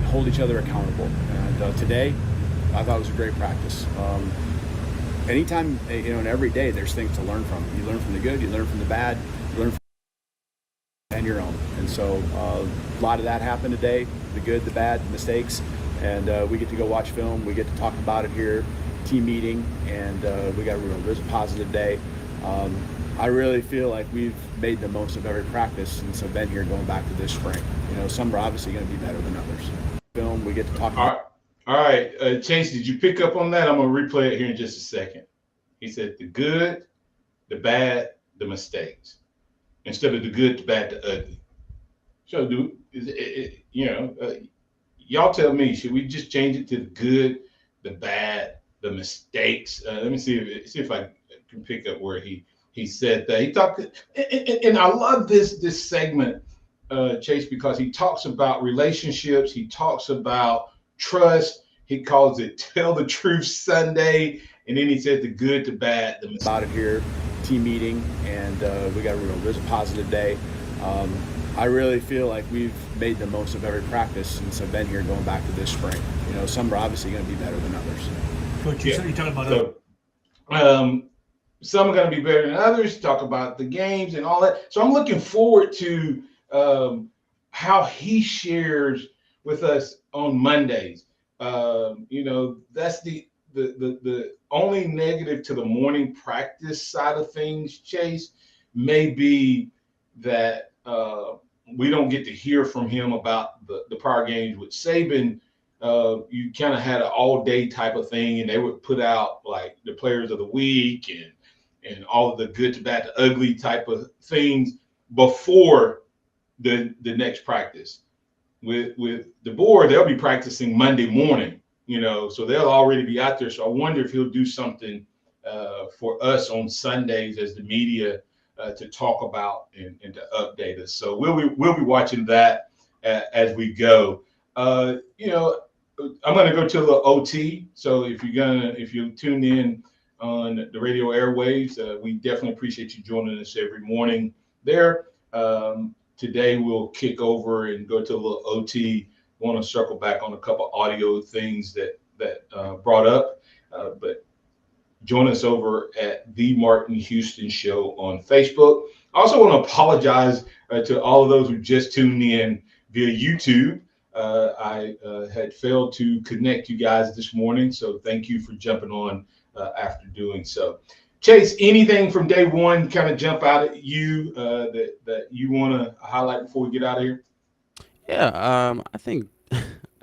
hold each other accountable. And today, I thought it was a great practice. Anytime, and every day, there's things to learn from. You learn from the good, you learn from the bad, you learn from and your own. And so a lot of that happened today, the good, the bad, the mistakes, and we get to go watch film. We get to talk about it here, team meeting, and there's a positive day. I really feel like we've made the most of every practice since I've been here going back to this spring. Some are obviously going to be better than others. Film, we get to talk about. All right. Chase, did you pick up on that? I'm going to replay it here in just a second. He said the good, the bad, the mistakes, instead of the good, the bad, the ugly. So, y'all tell me, should we just change it to the good, the bad, the mistakes? Let me see if I can pick up where he said that. He talked, and I love this segment, Chase, because he talks about relationships. He talks about trust. He calls it Tell the Truth Sunday. And then he said the good, the bad, the mistakes. About it here, team meeting, and there's a positive day. I really feel like we've made the most of every practice since I've been here going back to this spring. Some are obviously going to be better than others. Coach, you're talking about some are going to be better than others. Talk about the games and all that. So I'm looking forward to how he shares with us on Mondays. That's the only negative to the morning practice side of things, Chase, may be that we don't get to hear from him about the prior games with Saban. You kind of had an all-day type of thing, and they would put out like the players of the week and all of the good to bad to ugly type of things before the next practice. With the board, they'll be practicing Monday morning, so they'll already be out there. So I wonder if he'll do something for us on Sundays as the media to talk about and to update us. So we'll be watching that as we go. I'm going to go to a little OT. So if you tune in on the radio airwaves, we definitely appreciate you joining us every morning there. Today we'll kick over and go to a little OT. Want to circle back on a couple audio things that brought up, but join us over at The Martin Houston Show on Facebook. I also want to apologize to all of those who just tuned in via YouTube. I had failed to connect you guys this morning, so thank you for jumping on after doing so. Chase, anything from day one kind of jump out at you that you want to highlight before we get out of here? Yeah, I think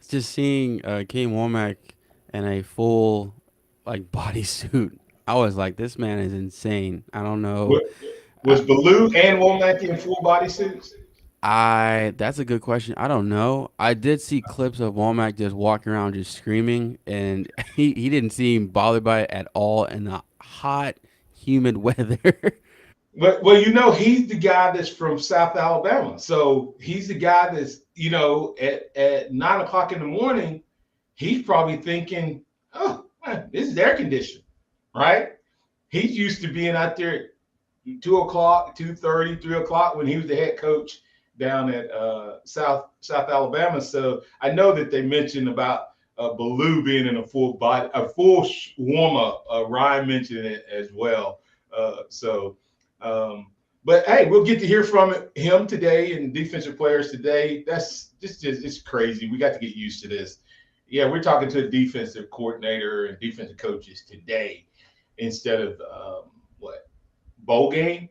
just seeing Kane Womack in a full bodysuit, I was like, this man is insane. I don't know. Was Baloo and Womack in full bodysuits? That's a good question. I don't know. I did see clips of Womack just walking around just screaming, and he didn't seem bothered by it at all in the hot, humid weather. Well, he's the guy that's from South Alabama. So he's the guy that's, at 9 o'clock in the morning, he's probably thinking, oh, man, this is air conditioned, right? He's used to being out there at 2 o'clock, 2:30, 3 o'clock when he was the head coach down at South Alabama. So I know that they mentioned about Baloo being in a full warm-up. Ryan mentioned it as well. But hey, we'll get to hear from him today and defensive players today. That's just it's crazy. We got to get used to this. Yeah, we're talking to a defensive coordinator and defensive coaches today instead of bowl game.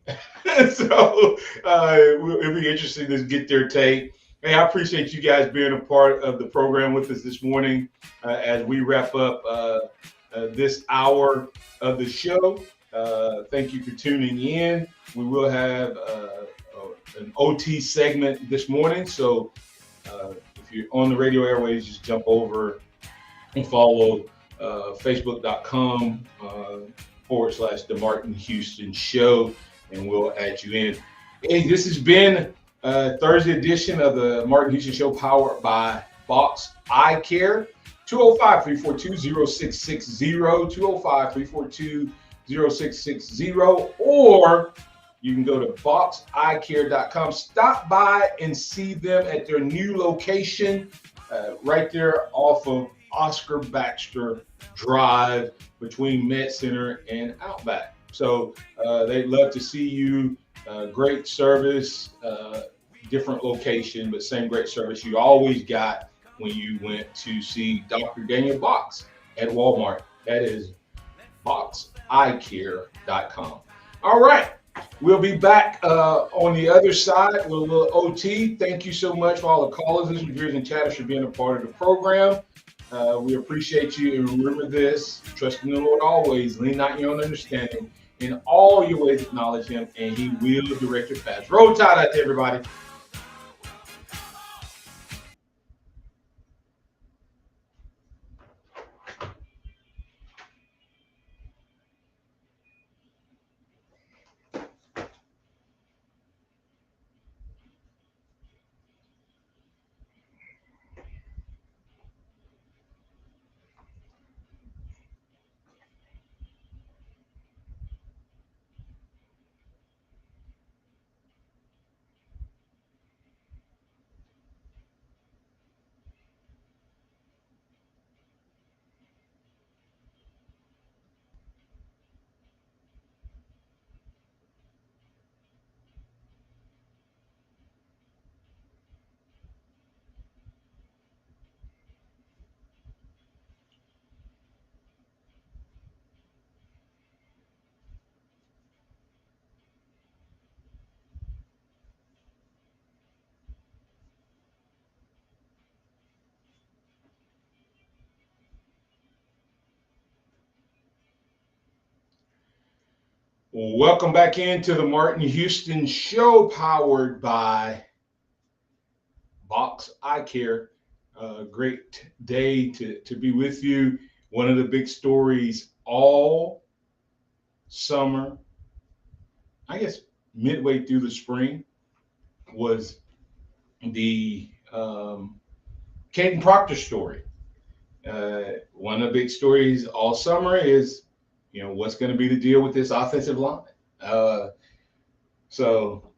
So it'll be interesting to get their take. Hey, I appreciate you guys being a part of the program with us this morning as we wrap up this hour of the show. Thank you for tuning in. We will have an OT segment this morning. So if you're on the radio airways, just jump over and follow Facebook.com /The Martin Houston Show, and we'll add you in. Hey, this has been Thursday edition of the Martin Houston Show, powered by Box Eye Care. 205-342-0660, 205-342-0660, or you can go to boxeyecare.com. Stop by and see them at their new location right there off of Oscar Baxter Drive between Med Center and Outback. So they'd love to see you. Great service, different location, but same great service you always got when you went to see Dr. Daniel Box at Walmart. That is boxeyecare.com. All right. We'll be back on the other side with a little OT. Thank you so much for all the callers, listeners, viewers, and chatters for being a part of the program. We appreciate you. And remember this, trust in the Lord always, lean not on your own understanding. In all your ways acknowledge him, and he will direct your paths. Roll Tide out to everybody. Welcome back into the Martin Houston Show, powered by Box Eye Care. Great day to be with you. One of the big stories all summer, I guess midway through the spring, was the Caden Proctor story. One of the big stories all summer is, what's going to be the deal with this offensive line? So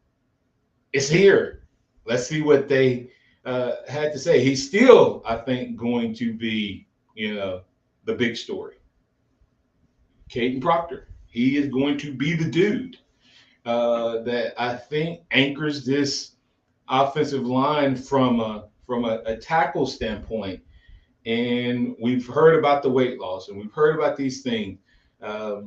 it's here. Let's see what they had to say. He's still, I think, going to be, the big story. Caden Proctor. He is going to be the dude that I think anchors this offensive line from a tackle standpoint. And we've heard about the weight loss, and we've heard about these things. I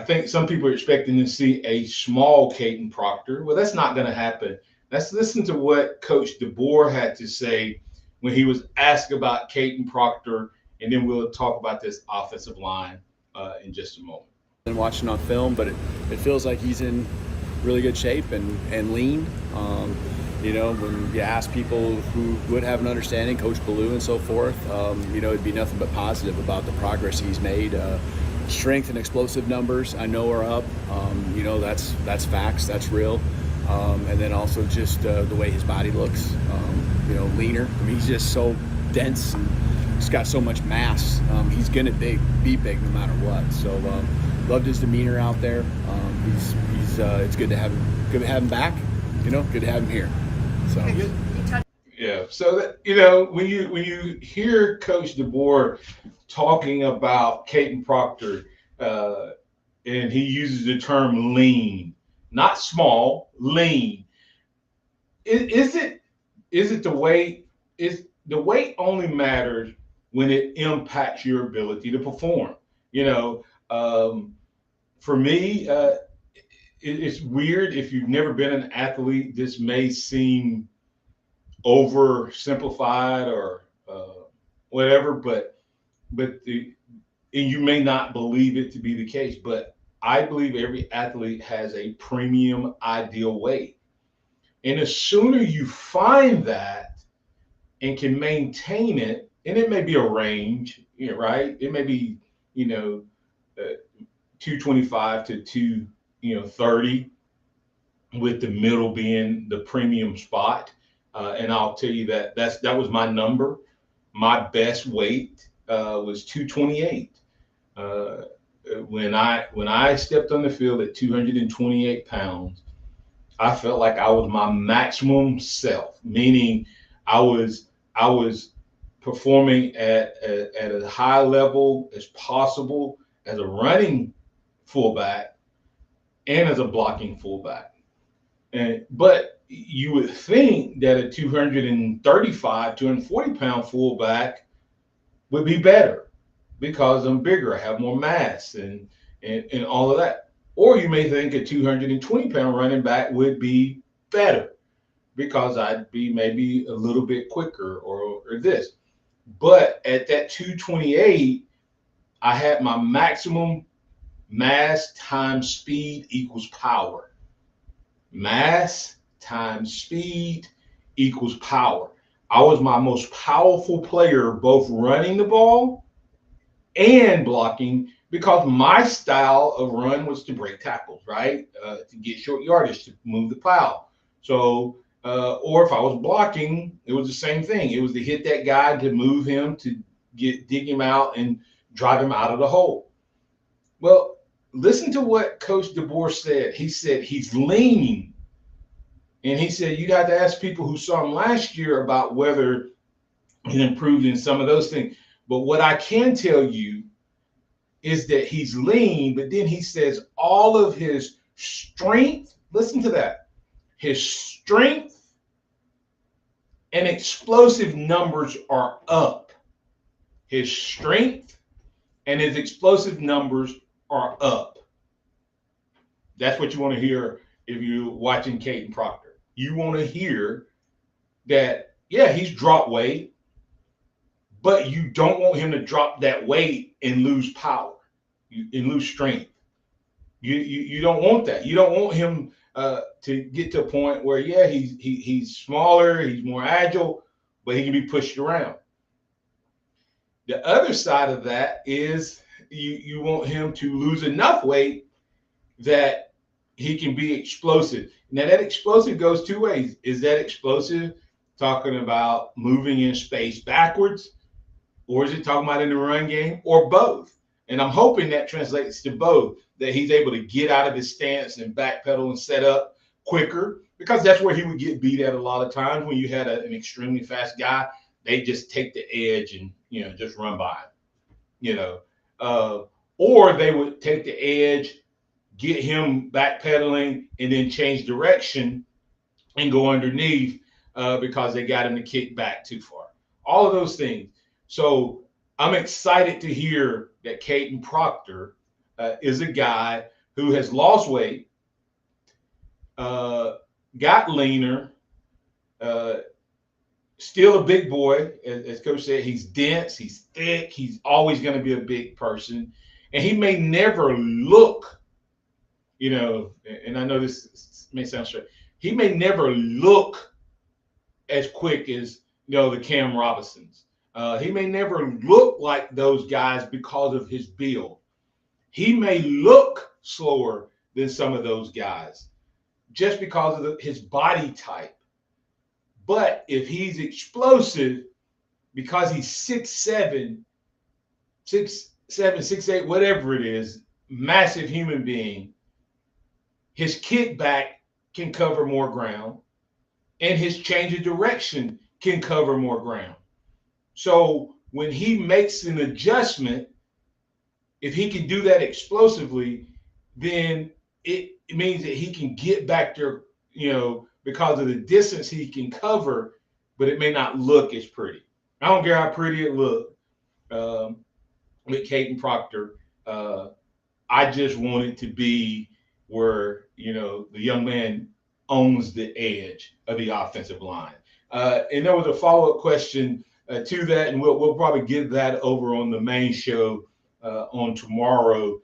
think some people are expecting to see a small Caden Proctor. Well, that's not going to happen. Let's listen to what Coach DeBoer had to say when he was asked about Caden Proctor, and then we'll talk about this offensive line in just a moment. Been watching on film, but it feels like he's in really good shape and lean. When you ask people who would have an understanding, Coach Ballou and so forth, it'd be nothing but positive about the progress he's made. Strength and explosive numbers, I know, are up. That's facts, that's real. And then also just the way his body looks, leaner. I mean, he's just so dense and he's got so much mass. He's gonna be big no matter what. So loved his demeanor out there. It's good to have him back. Good to have him here. So. Yeah. So that, when you hear Coach DeBoer talking about Caden Proctor, and he uses the term lean, not small, lean. Is it the weight? Is the weight only matters when it impacts your ability to perform? For me, it's weird. If you've never been an athlete, this may seem oversimplified or whatever, but you may not believe it to be the case, but I believe every athlete has a premium ideal weight. And the sooner you find that and can maintain it, and it may be a range, right? It may be, 225 to 230, with the middle being the premium spot. And I'll tell you that was my number. My best weight was 228. When I stepped on the field at 228 pounds, I felt like I was my maximum self, meaning I was performing at a high level as possible as a running fullback and as a blocking fullback. But you would think that a 235, 240 pound fullback would be better because I'm bigger, I have more mass and all of that. Or you may think a 220 pound running back would be better because I'd be maybe a little bit quicker or this. But at that 228, I had my maximum mass times speed equals power. Mass times speed equals power. I was my most powerful player, both running the ball and blocking, because my style of run was to break tackles, right? To get short yardage, to move the pile. So, or if I was blocking, it was the same thing. It was to hit that guy, to move him, to dig him out and drive him out of the hole. Well, listen to what Coach DeBoer said. He said he's lean. And he said, you got to ask people who saw him last year about whether he improved in some of those things. But what I can tell you is that he's lean, but then he says all of his strength, listen to that, his strength and explosive numbers are up. His strength and his explosive numbers are up. That's what you want to hear if you're watching Caden Proctor. You want to hear that, yeah, he's dropped weight, but you don't want him to drop that weight and lose power, and lose strength. You don't want that. You don't want him to get to a point where, yeah, he's smaller, he's more agile, but he can be pushed around. The other side of that is you want him to lose enough weight that he can be explosive. Now, that explosive goes two ways. Is that explosive talking about moving in space backwards, or is it talking about in the run game, or both? And I'm hoping that translates to both, that he's able to get out of his stance and backpedal and set up quicker, because that's where he would get beat at a lot of times. When you had an extremely fast guy, they just take the edge and, just run by him, or they would take the edge, get him backpedaling, and then change direction and go underneath because they got him to kick back too far. All of those things. So I'm excited to hear that Caden Proctor is a guy who has lost weight, got leaner, still a big boy. As Coach said, he's dense, he's thick, he's always going to be a big person. And he may never look, and I know this may sound strange, he may never look as quick as, the Cam Robinsons. He may never look like those guys because of his build. He may look slower than some of those guys just because of his body type. But if he's explosive, because he's 6'7", 6'8", whatever it is, massive human being, his kickback can cover more ground, and his change of direction can cover more ground. So when he makes an adjustment, if he can do that explosively, then it means that he can get back there, because of the distance he can cover, but it may not look as pretty. I don't care how pretty it looked with Caden Proctor. I just want it to be where, the young man owns the edge of the offensive line. And there was a follow-up question to that, and we'll probably get that over on the main show on tomorrow,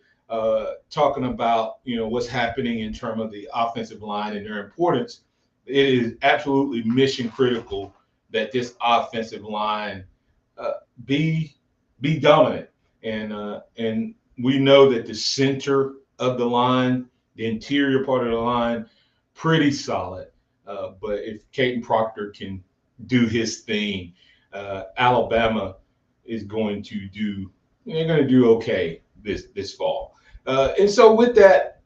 talking about, what's happening in terms of the offensive line and their importance. It is absolutely mission critical that this offensive line be dominant. And we know that the center of the line, the interior part of the line, pretty solid. But if Caden Proctor can do his thing, Alabama is going to do. They're going to do okay this fall. And so with that,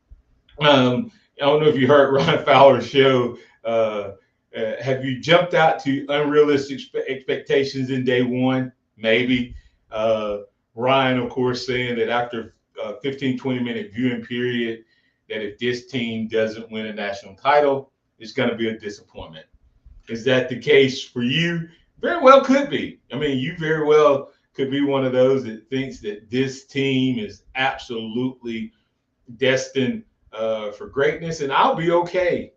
I don't know if you heard Ryan Fowler's show. Have you jumped out to unrealistic expectations in day one? Maybe. Ryan, of course, saying that after a 15, 20-minute viewing period, that if this team doesn't win a national title, it's going to be a disappointment. Is that the case for you? Very well could be. I mean, you very well could be one of those that thinks that this team is absolutely destined for greatness, and I'll be okay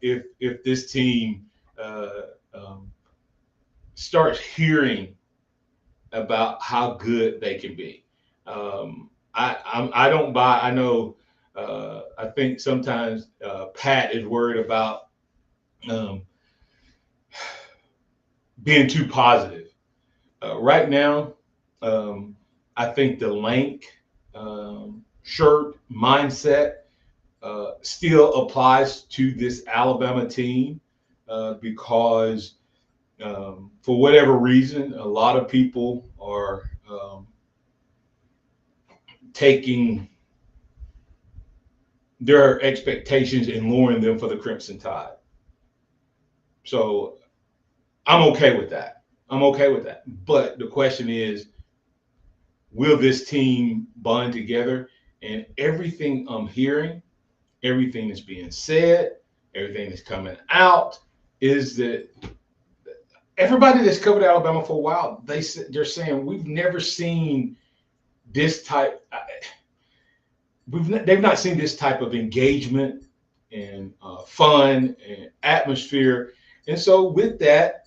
if this team starts hearing about how good they can be. I don't buy. I know. I think sometimes Pat is worried about being too positive. Right now, I think the Lank shirt mindset still applies to this Alabama team because for whatever reason, a lot of people are taking their expectations and lowering them for the Crimson Tide. So I'm okay with that. But the question is, will this team bond together? And everything I'm hearing, everything that's being said, everything that's coming out is that everybody that's covered Alabama for a while, they're saying we've never seen this type. They've not seen this type of engagement and fun and atmosphere. And so with that,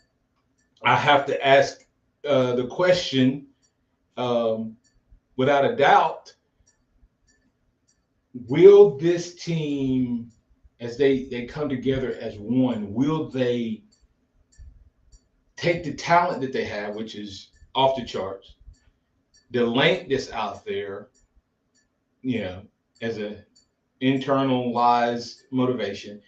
I have to ask the question, without a doubt, will this team, as they come together as one, will they take the talent that they have, which is off the charts, the length that's out there, as a internalized motivation,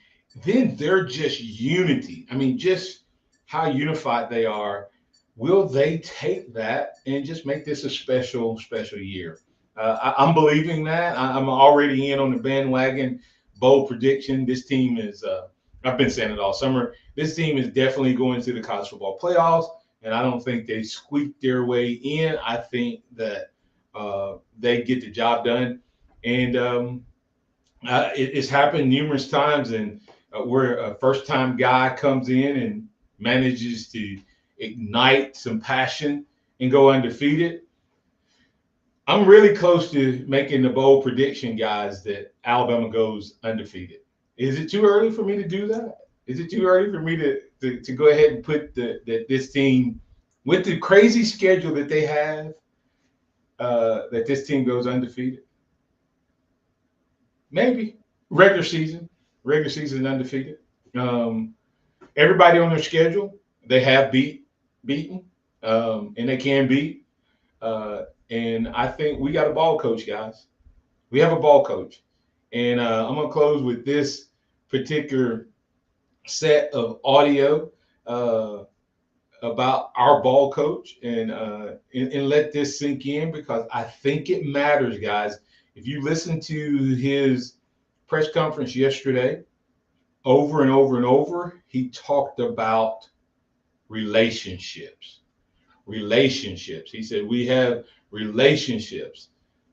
then they're just unity. I mean, just how unified they are. Will they take that and just make this a special year? I'm believing that. I'm already in on the bandwagon. Bold prediction. This team is, I've been saying it all summer, this team is definitely going to the college football playoffs, and I don't think they squeak their way in. I think that they get the job done. And it's happened numerous times, and where a first-time guy comes in and manages to ignite some passion and go undefeated. I'm really close to making the bold prediction, guys, that Alabama goes undefeated. Is it too early for me to do that? Is it too early for me to go ahead and put that this team, with the crazy schedule that they have, that this team goes undefeated? Maybe. Regular season undefeated. Everybody on their schedule, they have beaten, and they can beat. And I think we got a ball coach, guys. We have a ball coach. And I'm going to close with this particular set of audio about our ball coach and let this sink in, because I think it matters, guys. If you listen to his press conference yesterday, over and over and over, he talked about relationships. He said, we have relationships.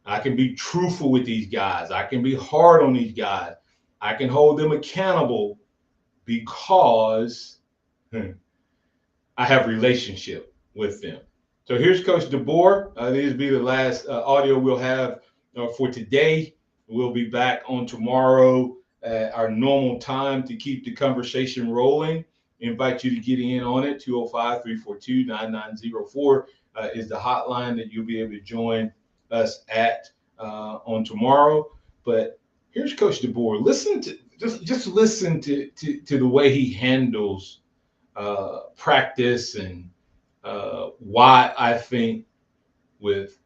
I can be truthful with these guys. I can be hard on these guys. I can hold them accountable because I have relationship with them. So here's Coach DeBoer. This will be the last audio we'll have for today. We'll be back on tomorrow at our normal time to keep the conversation rolling. Invite you to get in on it. 205-342-9904 is the hotline that you'll be able to join us at on tomorrow. But here's Coach DeBoer. Listen to just listen to the way he handles practice and why I think with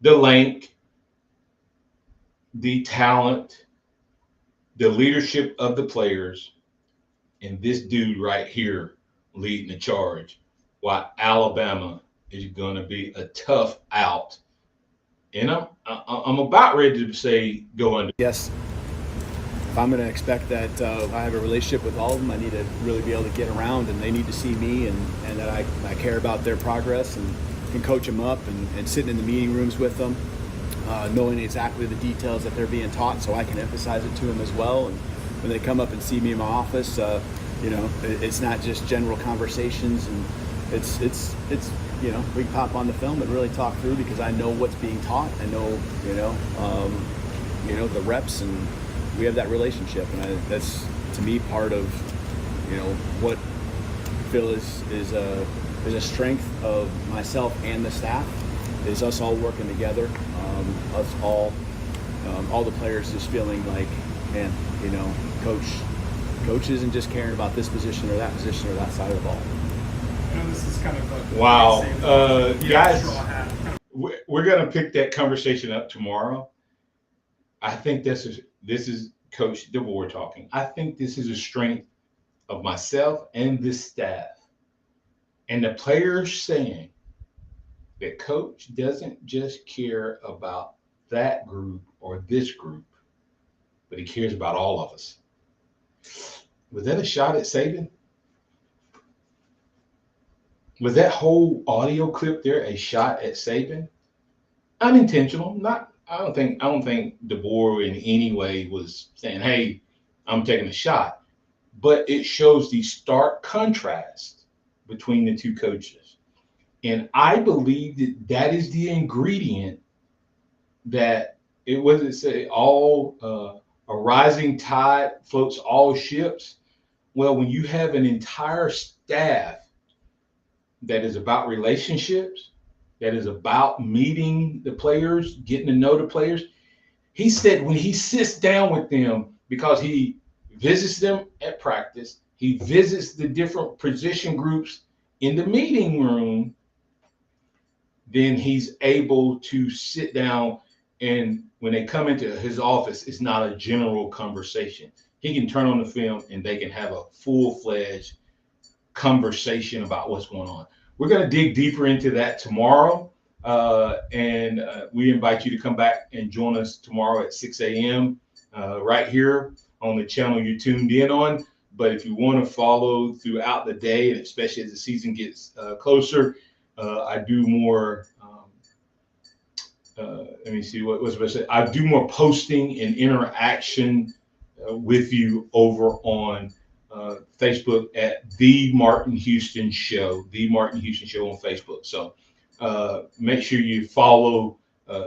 the length, the talent, the leadership of the players, and this dude right here leading the charge, why Alabama is going to be a tough out. And I'm about ready to say go under. Yes. If I'm going to expect that I have a relationship with all of them, I need to really be able to get around, and they need to see me and that I care about their progress and can coach them up and sitting in the meeting rooms with them, knowing exactly the details that they're being taught so I can emphasize it to them as well. And when they come up and see me in my office, it's not just general conversations, and it's we can pop on the film and really talk through because I know what's being taught. I know the reps, and we have that relationship, and that's to me part of what I feel is a strength of myself and the staff is us all working together, us all the players just feeling like, man, coach isn't just caring about this position or that position or that side of the ball. This is kind of a wow, guys, we're gonna pick that conversation up tomorrow. I think this is Coach DeVore talking. I think this is a strength of myself and this staff, and the players saying that Coach doesn't just care about that group or this group, but he cares about all of us. Was that a shot at Saban? Was that whole audio clip there a shot at Saban? Unintentional. I don't think DeBoer in any way was saying, "Hey, I'm taking a shot," but it shows the stark contrast between the two coaches, and I believe that is the ingredient that it wasn't say all a rising tide floats all ships. Well, when you have an entire staff that is about relationships, that is about meeting the players, getting to know the players. He said when he sits down with them, because he visits them at practice, he visits the different position groups in the meeting room, then he's able to sit down, and when they come into his office, it's not a general conversation. He can turn on the film and they can have a full-fledged conversation about what's going on. We're going to dig deeper into that tomorrow, and we invite you to come back and join us tomorrow at 6 a.m. Right here on the channel you tuned in on. But if you want to follow throughout the day, and especially as the season gets closer, I do more. Let me see what's supposed to say. I do more posting and interaction with you over on Facebook at The Martin Houston Show, The Martin Houston Show on Facebook. So make sure you follow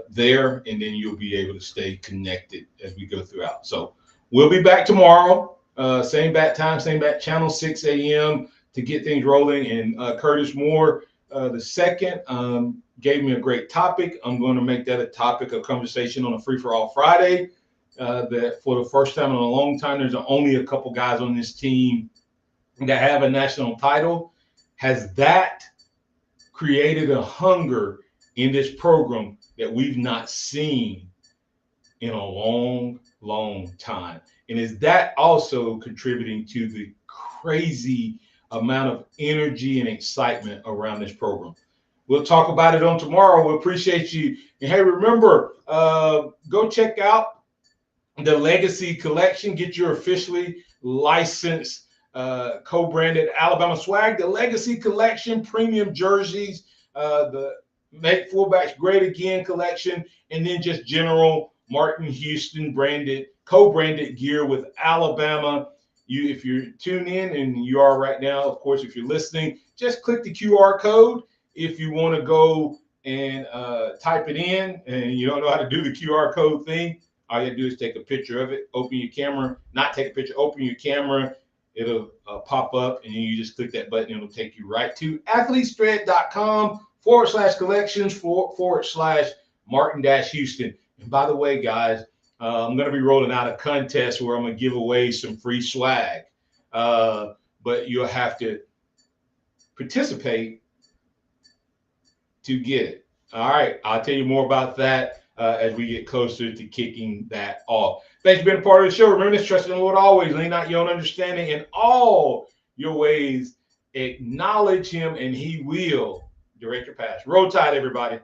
there, and then you'll be able to stay connected as we go throughout. So we'll be back tomorrow, same bat time, same bat channel, 6 a.m. to get things rolling. And Curtis Moore, the second, gave me a great topic. I'm going to make that a topic of conversation on a Free for All Friday. That for the first time in a long time, there's only a couple guys on this team that have a national title. Has that created a hunger in this program that we've not seen in a long, long time? And is that also contributing to the crazy amount of energy and excitement around this program? We'll talk about it on tomorrow. We appreciate you. And hey, remember, go check out the Legacy Collection. Get your officially licensed, co-branded Alabama swag. The Legacy Collection, premium jerseys, the Make Fullbacks Great Again collection, and then just general Martin Houston branded, co-branded gear with Alabama. If you're tuned in, and you are right now, of course, if you're listening, just click the QR code. If you want to go and type it in and you don't know how to do the QR code thing, all you have to do is take a picture of it, open your camera, not take a picture, open your camera. It'll pop up, and you just click that button. It'll take you right to athletesthread.com/collections/Martin-Houston. And by the way, guys, I'm going to be rolling out a contest where I'm going to give away some free swag. But you'll have to participate to get it. All right, I'll tell you more about that as we get closer to kicking that off. Thanks for being a part of the show. Remember this, trust in the Lord always, lean not your own understanding in all your ways. Acknowledge him and he will direct your path. Roll Tide, everybody.